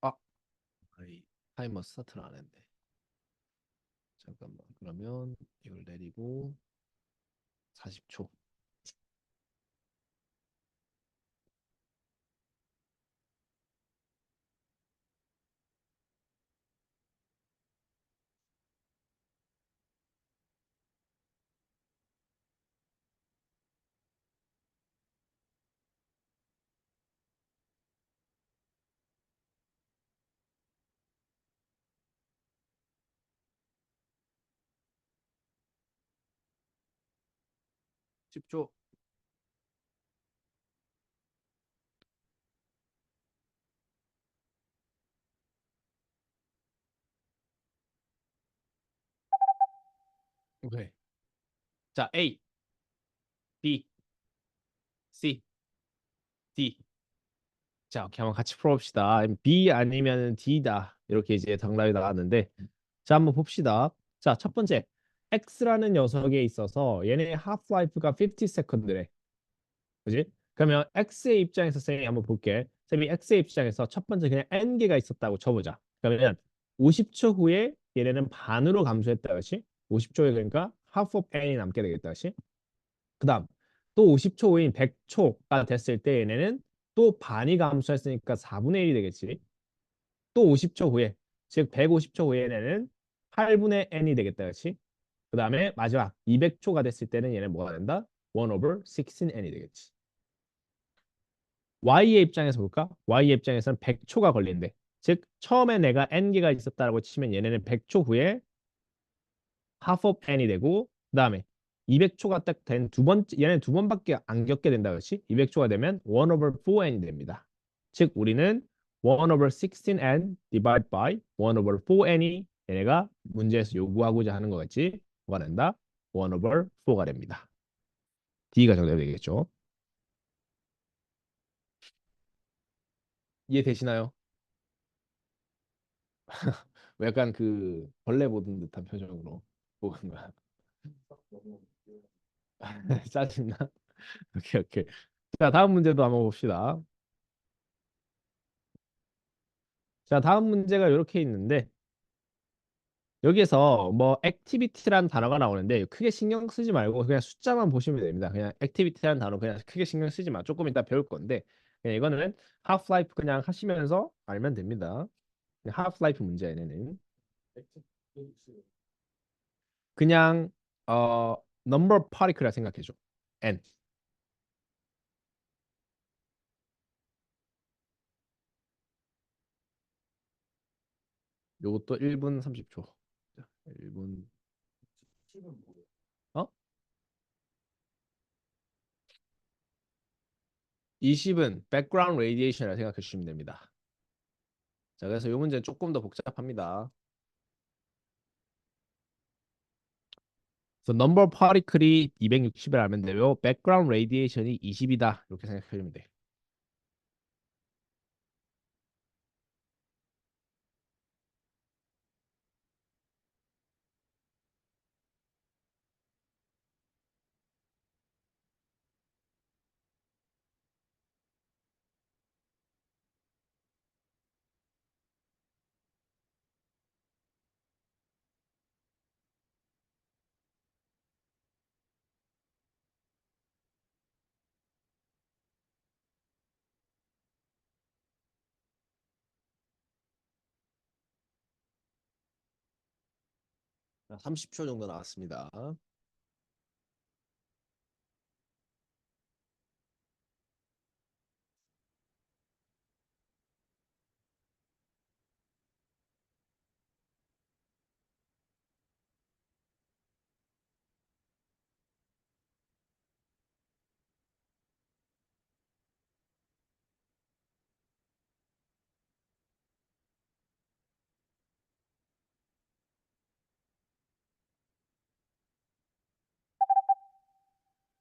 아, 아이, 타이머 스타트를 안 했네. 잠깐만. 그러면 이걸 내리고 40초. 10초. 오케이. 자, A, B, C, D. 자, 오케이. 한번 같이 풀어봅시다. B 아니면 D다. 이렇게 이제 정답이 나왔는데 자, 한번 봅시다. 자, 첫 번째. X라는 녀석에 있어서 얘네 하프라이프가 50세컨드래. 그지? 그러면 X의 입장에서 쌤이 한번 볼게. 쌤이 X의 입장에서 첫 번째 그냥 N개가 있었다고 쳐보자. 그러면 50초 후에 얘네는 반으로 감소했다. 그렇지? 50초에 그러니까 half of N이 남게 되겠다. 그렇지? 그다음 또 50초 후인 100초가 됐을 때 얘네는 또 반이 감소했으니까 4분의 1이 되겠지. 또 50초 후에 즉 150초 후에는 8분의 n이 되겠다. 그렇지? 그다음에 마지막 200초가 됐을 때는 얘는 뭐가 된다? 1 over 16n이 되겠지. Y의 입장에서 볼까? Y의 입장에서는 100초가 걸린대. 즉 처음에 내가 n개가 있었다라고 치면 얘네는 100초 후에 half of n이 되고 그다음에 200초가 딱 된 두 번째 얘는 두 번밖에 안 겪게 된다. 그렇지? 200초가 되면 1 over 4n이 됩니다. 즉 우리는 1 over 16n divide by 1 over 4n이 얘네가 문제에서 요구하고자 하는 거겠지. 뭐가 된다? 1 over 4가 됩니다. D가 정답이 되겠죠. 이해되시나요? 약간 그 벌레 보는 듯한 표정으로 보는 거야. 짜증나? 오케이, 오케이. 자, 다음 문제도 한번 봅시다. 자, 다음 문제가 이렇게 있는데 여기에서 뭐 액티비티라는 단어가 나오는데 크게 신경 쓰지 말고 그냥 숫자만 보시면 됩니다. 그냥 액티비티라는 단어 그냥 크게 신경 쓰지 마. 조금 이따 배울 건데 그냥 이거는 하프라이프 그냥 하시면서 알면 됩니다. 하프라이프 문제 얘네는 그냥 어 넘버 파티클이라 생각해 줘. n 요것도 1분 30초. 자, 1분 어? 20은 백그라운드 레디에이션이라 생각해 주시면 됩니다. 자, 그래서 이 문제는 조금 더 복잡합니다. 그래서 넘버 파티클이 260을 알면 되고 백그라운드 레디에이션이 20이다. 이렇게 생각하시면 돼. 30초 정도 나왔습니다.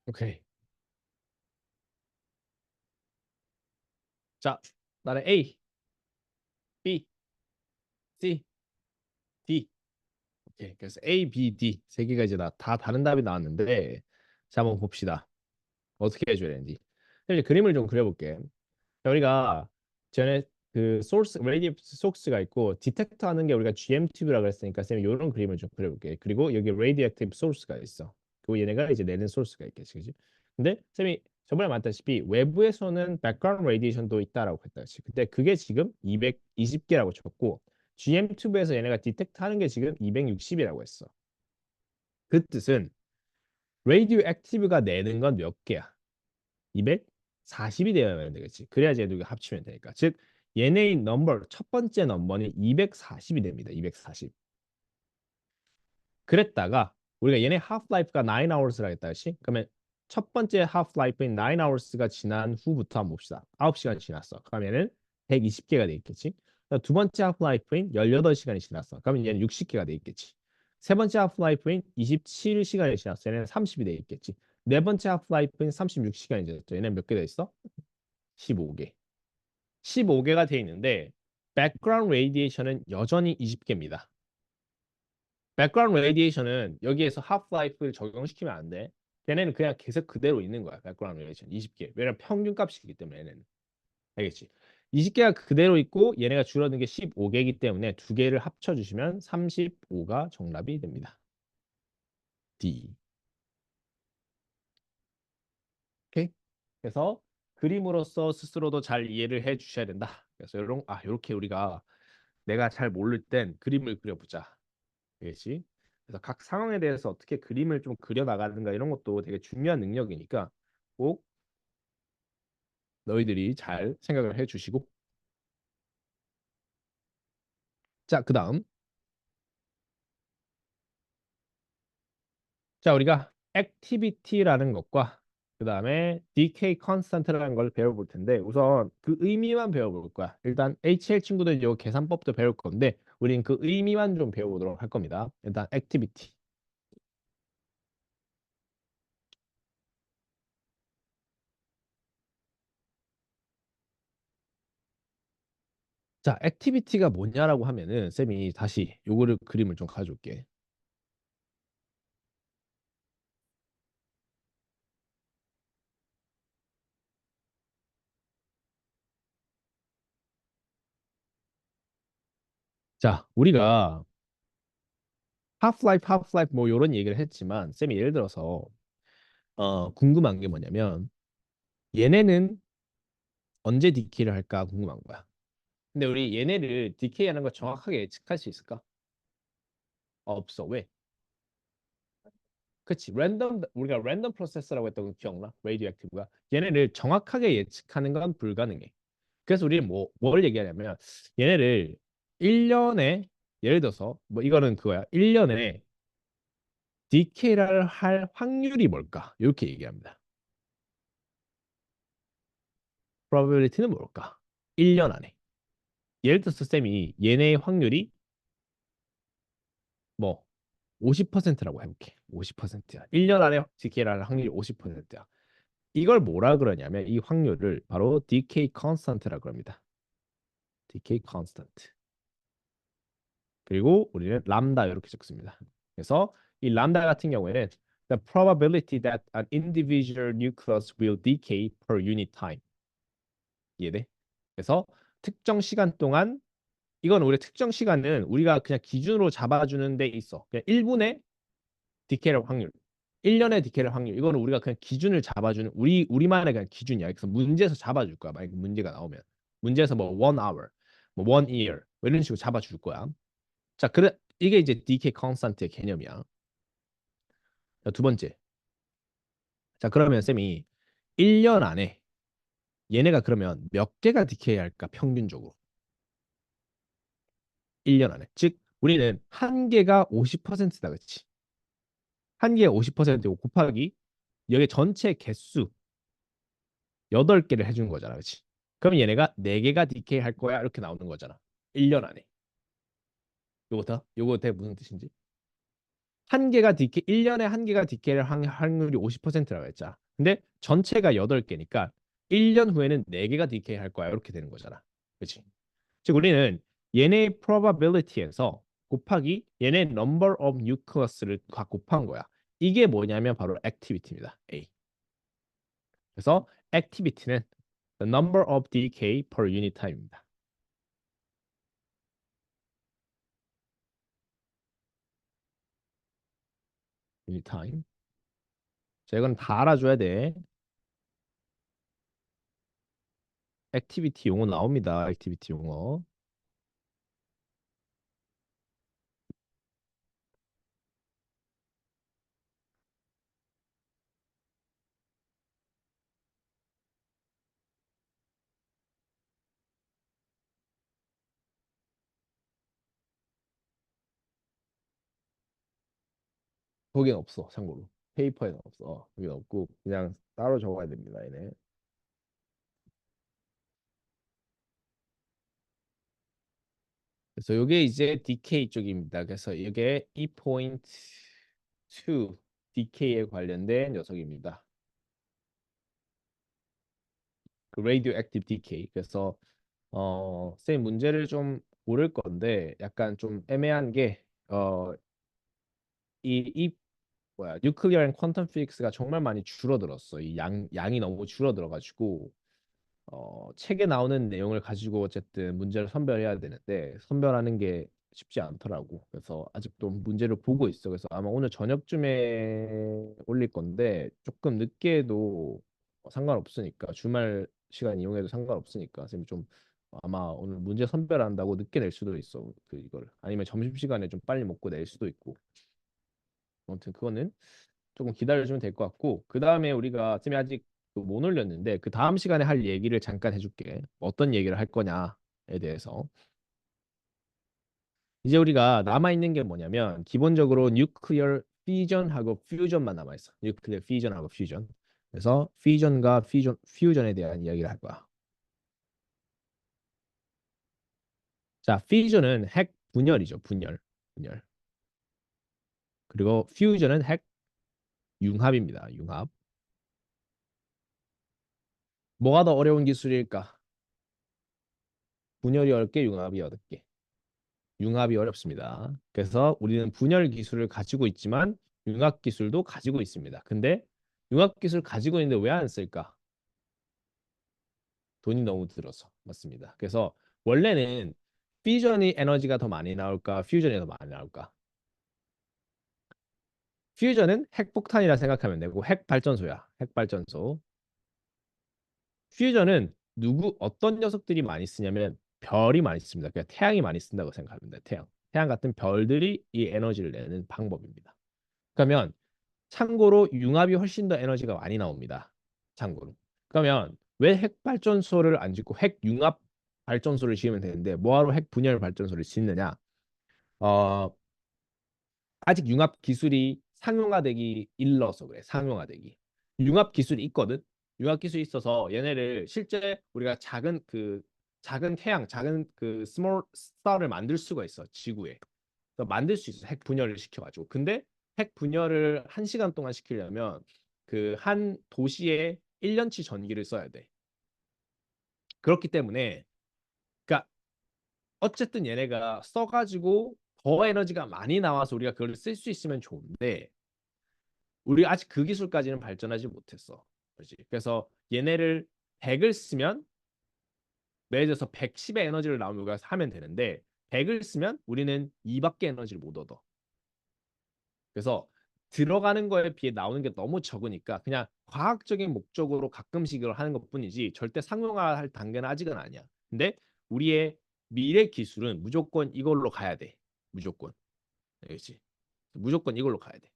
오케이. 자, 나는 A, B, C, D. 오케이. 그래서 A, B, D 세 개가 이제 다 다른 답이 나왔는데, 자 한번 봅시다. 어떻게 해줘야 되는지. 그럼 이제 그림을 좀 그려볼게. 자, 우리가 전에 그 소스 레디오 소스가 있고 디텍터 하는 게 우리가 GMTV라고 했으니까 쌤이 이런 그림을 좀 그려볼게. 그리고 여기 레디액티브 소스가 있어. 그리고 얘네가 이제 내는 소스가 있겠지, 그지? 근데 쌤이 저번에 말했다시피 외부에서는 백그라운드 레디에이션도 있다라고 했다지. 근데 그게 지금 220개라고 쳤고 GM 튜브에서 얘네가 디텍트 하는 게 지금 260이라고 했어. 그 뜻은 레디오 액티브가 내는 건 몇 개야? 240이 되어야 되겠지. 그래야지 얘들 합치면 되니까. 즉 얘네의 넘버 첫 번째 넘버는 240이 됩니다. 240. 그랬다가 우리가 얘네 half-life가 9 hours라 했다 그치? 그러면 첫 번째 half-life인 9 hours가 지난 후부터 한번 봅시다. 9시간 지났어. 그러면은 120개가 돼 있겠지. 두 번째 half-life인 18시간이 지났어. 그러면 얘는 60개가 돼 있겠지. 세 번째 half-life인 27시간이 지났어. 얘는 30이 돼 있겠지. 네 번째 half-life인 36시간이 지났죠. 얘는 몇 개 돼 있어? 15개. 15개가 돼 있는데 백그라운드 레디에이션은 여전히 20개입니다. 백그라운드 레디에이션은 여기에서 하프라이프를 적용시키면 안 돼. 걔네는 그냥 계속 그대로 있는 거야. 백그라운드 레디에이션 20개. 왜냐면 평균 값이기 때문에 얘네는. 알겠지? 20개가 그대로 있고 얘네가 줄어든 게 15개이기 때문에 두 개를 합쳐주시면 35가 정답이 됩니다. D. 오케이? 그래서 그림으로써 스스로도 잘 이해를 해 주셔야 된다. 그래서 이렇게 우리가 내가 잘 모를 땐 그림을 그려보자. 알겠지? 그래서 각 상황에 대해서 어떻게 그림을 좀 그려 나가는가 이런 것도 되게 중요한 능력이니까 꼭 너희들이 잘 생각을 해 주시고 자, 그다음 자, 우리가 activity라는 것과 그다음에 decay constant라는 걸 배워볼 텐데 우선 그 의미만 배워볼 거야. 일단 HL 친구들 요 계산법도 배울 건데 우린 그 의미만 좀 배워보도록 할 겁니다. 일단 activity. 자, activity가 뭐냐라고 하면은 쌤이 다시 요거를 그림을 좀 가져올게. 자, 우리가 하프라이프 뭐 이런 얘기를 했지만 쌤이 예를 들어서 궁금한 게 뭐냐면 얘네는 언제 디케이를 할까 궁금한 거야. 근데 우리 얘네를 디케이 하는 거 정확하게 예측할 수 있을까? 없어. 왜? 그치. 우리가 랜덤 프로세서라고 했던 거 기억나? 레이디오 액티브가. 얘네를 정확하게 예측하는 건 불가능해. 그래서 우리는 뭘 얘기하냐면 얘네를 1년에 예를 들어서 뭐 이거는 그거야. 1년에 디케이를 할 확률이 뭘까? 이렇게 얘기합니다. probability는 뭘까? 1년 안에. 예를 들어서 쌤이 얘네의 확률이 뭐 50%라고 해볼게. 50%야. 1년 안에 디케이라는 확률이 50%야. 이걸 뭐라 그러냐면 이 확률을 바로 decay constant라고 합니다. decay constant. 그리고 우리는 람다 이렇게 적습니다. 그래서 이 람다 같은 경우에는 the probability that an individual nucleus will decay per unit time. 이해돼? 그래서 특정 시간 동안 이건 우리 특정 시간은 우리가 그냥 기준으로 잡아주는 데 있어. 그냥 1분의 디케일 확률, 1년의 디케일 확률. 이거는 우리가 그냥 기준을 잡아주는 우리만의 그냥 기준이야. 그래서 문제에서 잡아줄 거야. 만약 문제가 나오면 문제에서 뭐 1 hour, 뭐 1 year 뭐 이런 식으로 잡아줄 거야. 자, 그래 이게 이제 decay constant의 개념이야. 자, 두 번째. 자, 그러면 쌤이 1년 안에 얘네가 그러면 몇 개가 디케이 할까 평균적으로? 1년 안에. 즉 우리는 한 개가 50%다 그렇지. 한 개가 50%고 곱하기 여기 전체 개수 8개를 해주는 거잖아. 그렇지? 그럼 얘네가 4개가 디케이 할 거야. 이렇게 나오는 거잖아. 1년 안에. 요거 더 무슨 뜻인지? 한 개가 디케이 1년에 한 개가 디케이를 할 확률이 50%라고 했잖아. 근데 전체가 8개니까 1년 후에는 4개가 디케이 할 거야. 이렇게 되는 거잖아. 그렇지? 즉 우리는 얘네의 probability에서 곱하기 얘네 number of nucleus를 다 곱한 거야. 이게 뭐냐면 바로 activity입니다. A. 그래서 activity는 the number of decay per unit time입니다. unit time. 자, 이건 다 알아줘야 돼. activity 용어 나옵니다. activity 용어. 거긴 없어. 참고로. 페이퍼에는 없어. 거긴 없고 그냥 따로 적어야 됩니다. 얘네. 그래서 이게 이제 decay 쪽입니다. 그래서 이게 2.2 decay에 관련된 녀석입니다. 그 radioactive decay. 그래서 쌤 문제를 좀 고를 건데 약간 좀 애매한 게 이 뭐야 뉴클리어 앤 퀀텀 피직스가 정말 많이 줄어들었어. 이 양이 너무 줄어들어가지고 책에 나오는 내용을 가지고 어쨌든 문제를 선별해야 되는데 선별하는 게 쉽지 않더라고. 그래서 아직도 문제를 보고 있어. 그래서 아마 오늘 저녁쯤에 올릴 건데 조금 늦게 해도 상관없으니까 주말 시간 이용해도 상관없으니까 선생님 좀 아마 오늘 문제 선별한다고 늦게 낼 수도 있어. 그 이걸 아니면 점심시간에 좀 빨리 먹고 낼 수도 있고. 아무튼 그거는 조금 기다려주면 될 것 같고 그 다음에 우리가 쌤이 아직 못 올렸는데 그 다음 시간에 할 얘기를 잠깐 해줄게. 어떤 얘기를 할 거냐에 대해서. 이제 우리가 남아 있는 게 뭐냐면 기본적으로 뉴클리어 피전하고 퓨전만 남아 있어. 뉴클리어 피전하고 퓨전. 그래서 피전과 퓨전에 대한 이야기를 할 거야. 자, 피전은 핵 분열이죠. 분열. 분열. 그리고 퓨전은 핵 융합입니다. 융합. 뭐가 더 어려운 기술일까? 분열이 어렵게 융합이 어렵게. 융합이 어렵습니다. 그래서 우리는 분열 기술을 가지고 있지만 융합 기술도 가지고 있습니다. 근데 융합 기술 가지고 있는데 왜 안 쓸까? 돈이 너무 들어서. 맞습니다. 그래서 원래는 퓨전이 에너지가 더 많이 나올까? 퓨전이 더 많이 나올까? 퓨전은 핵폭탄이라 생각하면 되고 핵발전소야. 핵발전소. 퓨전은 어떤 녀석들이 많이 쓰냐면 별이 많이 씁니다. 그냥 태양이 많이 쓴다고 생각하면 돼. 태양. 태양 같은 별들이 이 에너지를 내는 방법입니다. 그러면 참고로 융합이 훨씬 더 에너지가 많이 나옵니다. 참고로. 그러면 왜 핵발전소를 안 짓고 핵융합 발전소를 지으면 되는데 뭐하러 핵분열 발전소를 짓느냐? 어, 아직 융합 기술이 상용화되기 일러서 그래. 상용화되기. 융합 기술이 있거든. 융합 기술이 있어서 얘네를 실제 우리가 작은 태양, 작은 그 스몰 스타를 만들 수가 있어. 지구에. 그래서 만들 수 있어. 핵 분열을 시켜가지고. 근데 핵 분열을 1시간 동안 시키려면 그 한 도시에 1년치 전기를 써야 돼. 그렇기 때문에 그러니까 어쨌든 얘네가 써가지고 더 에너지가 많이 나와서 우리가 그걸 쓸 수 있으면 좋은데 우리 아직 그 기술까지는 발전하지 못했어. 그렇지? 그래서 얘네를 100을 쓰면 예를 들어서 110의 에너지를 나오면 우리가 하면 되는데 100을 쓰면 우리는 2밖에 에너지를 못 얻어. 그래서 들어가는 거에 비해 나오는 게 너무 적으니까 그냥 과학적인 목적으로 가끔씩 이걸 하는 것뿐이지 절대 상용화할 단계는 아직은 아니야. 근데 우리의 미래 기술은 무조건 이걸로 가야 돼. 무조건. 그렇지. 무조건 이걸로 가야 돼.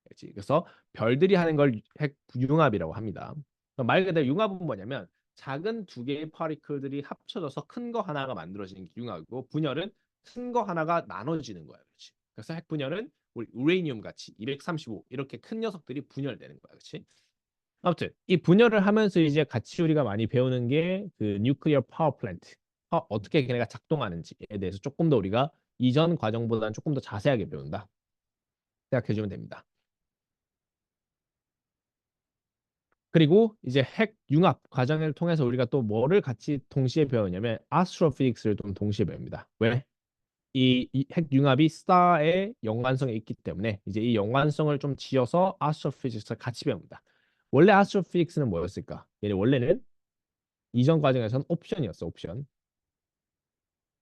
그렇지. 그래서 별들이 하는 걸 핵융합이라고 합니다. 말 그대로 융합은 뭐냐면 작은 두 개의 파티클들이 합쳐져서 큰 거 하나가 만들어지는 게 융합이고 분열은 큰 거 하나가 나눠지는 거야. 그렇지. 그래서 핵분열은 우리 우레니움 같이 235 이렇게 큰 녀석들이 분열되는 거야. 그렇지? 아무튼 이 분열을 하면서 이제 같이 우리가 많이 배우는 게 그 뉴클리어 파워 플랜트 어떻게 걔네가 작동하는지에 대해서 조금 더 우리가 이전 과정보다는 조금 더 자세하게 배운다 생각해 주면 됩니다. 그리고 이제 핵 융합 과정을 통해서 우리가 또 뭐를 같이 동시에 배우냐면 아스트로피직스를 좀 동시에 배웁니다. 왜? 이 핵융합이 스타의 연관성에 있기 때문에 이제 이 연관성을 좀 지어서 아스트로피직스를 같이 배웁니다. 원래 아스트로피직스는 뭐였을까? 얘네 원래는 이전 과정에서는 옵션이었어, 옵션.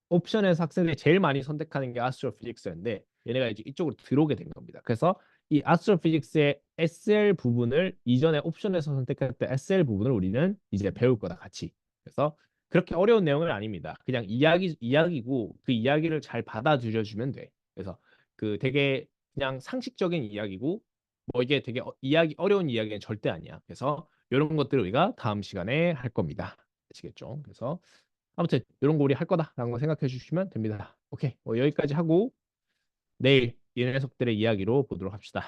옵션에서 학생들이 제일 많이 선택하는 게 아스트로피직스였는데 얘네가 이제 이쪽으로 들어오게 된 겁니다. 그래서 이 아스트로피직스의 SL 부분을 이전에 옵션에서 선택했던 SL 부분을 우리는 이제 배울 거다 같이. 그래서 그렇게 어려운 내용은 아닙니다. 그냥 이야기고 그 이야기를 잘 받아들여 주면 돼. 그래서 그 되게 그냥 상식적인 이야기고 뭐 이게 되게 이야기 어려운 이야기는 절대 아니야. 그래서 이런 것들을 우리가 다음 시간에 할 겁니다. 아시겠죠? 그래서 아무튼 이런 거 우리 할 거다라는 거 생각해 주시면 됩니다. 오케이. 여기까지 하고 내일 이 녀석들의 이야기로 보도록 합시다.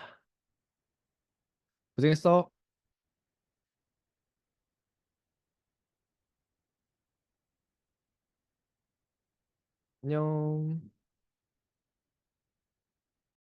고생했어. 안녕.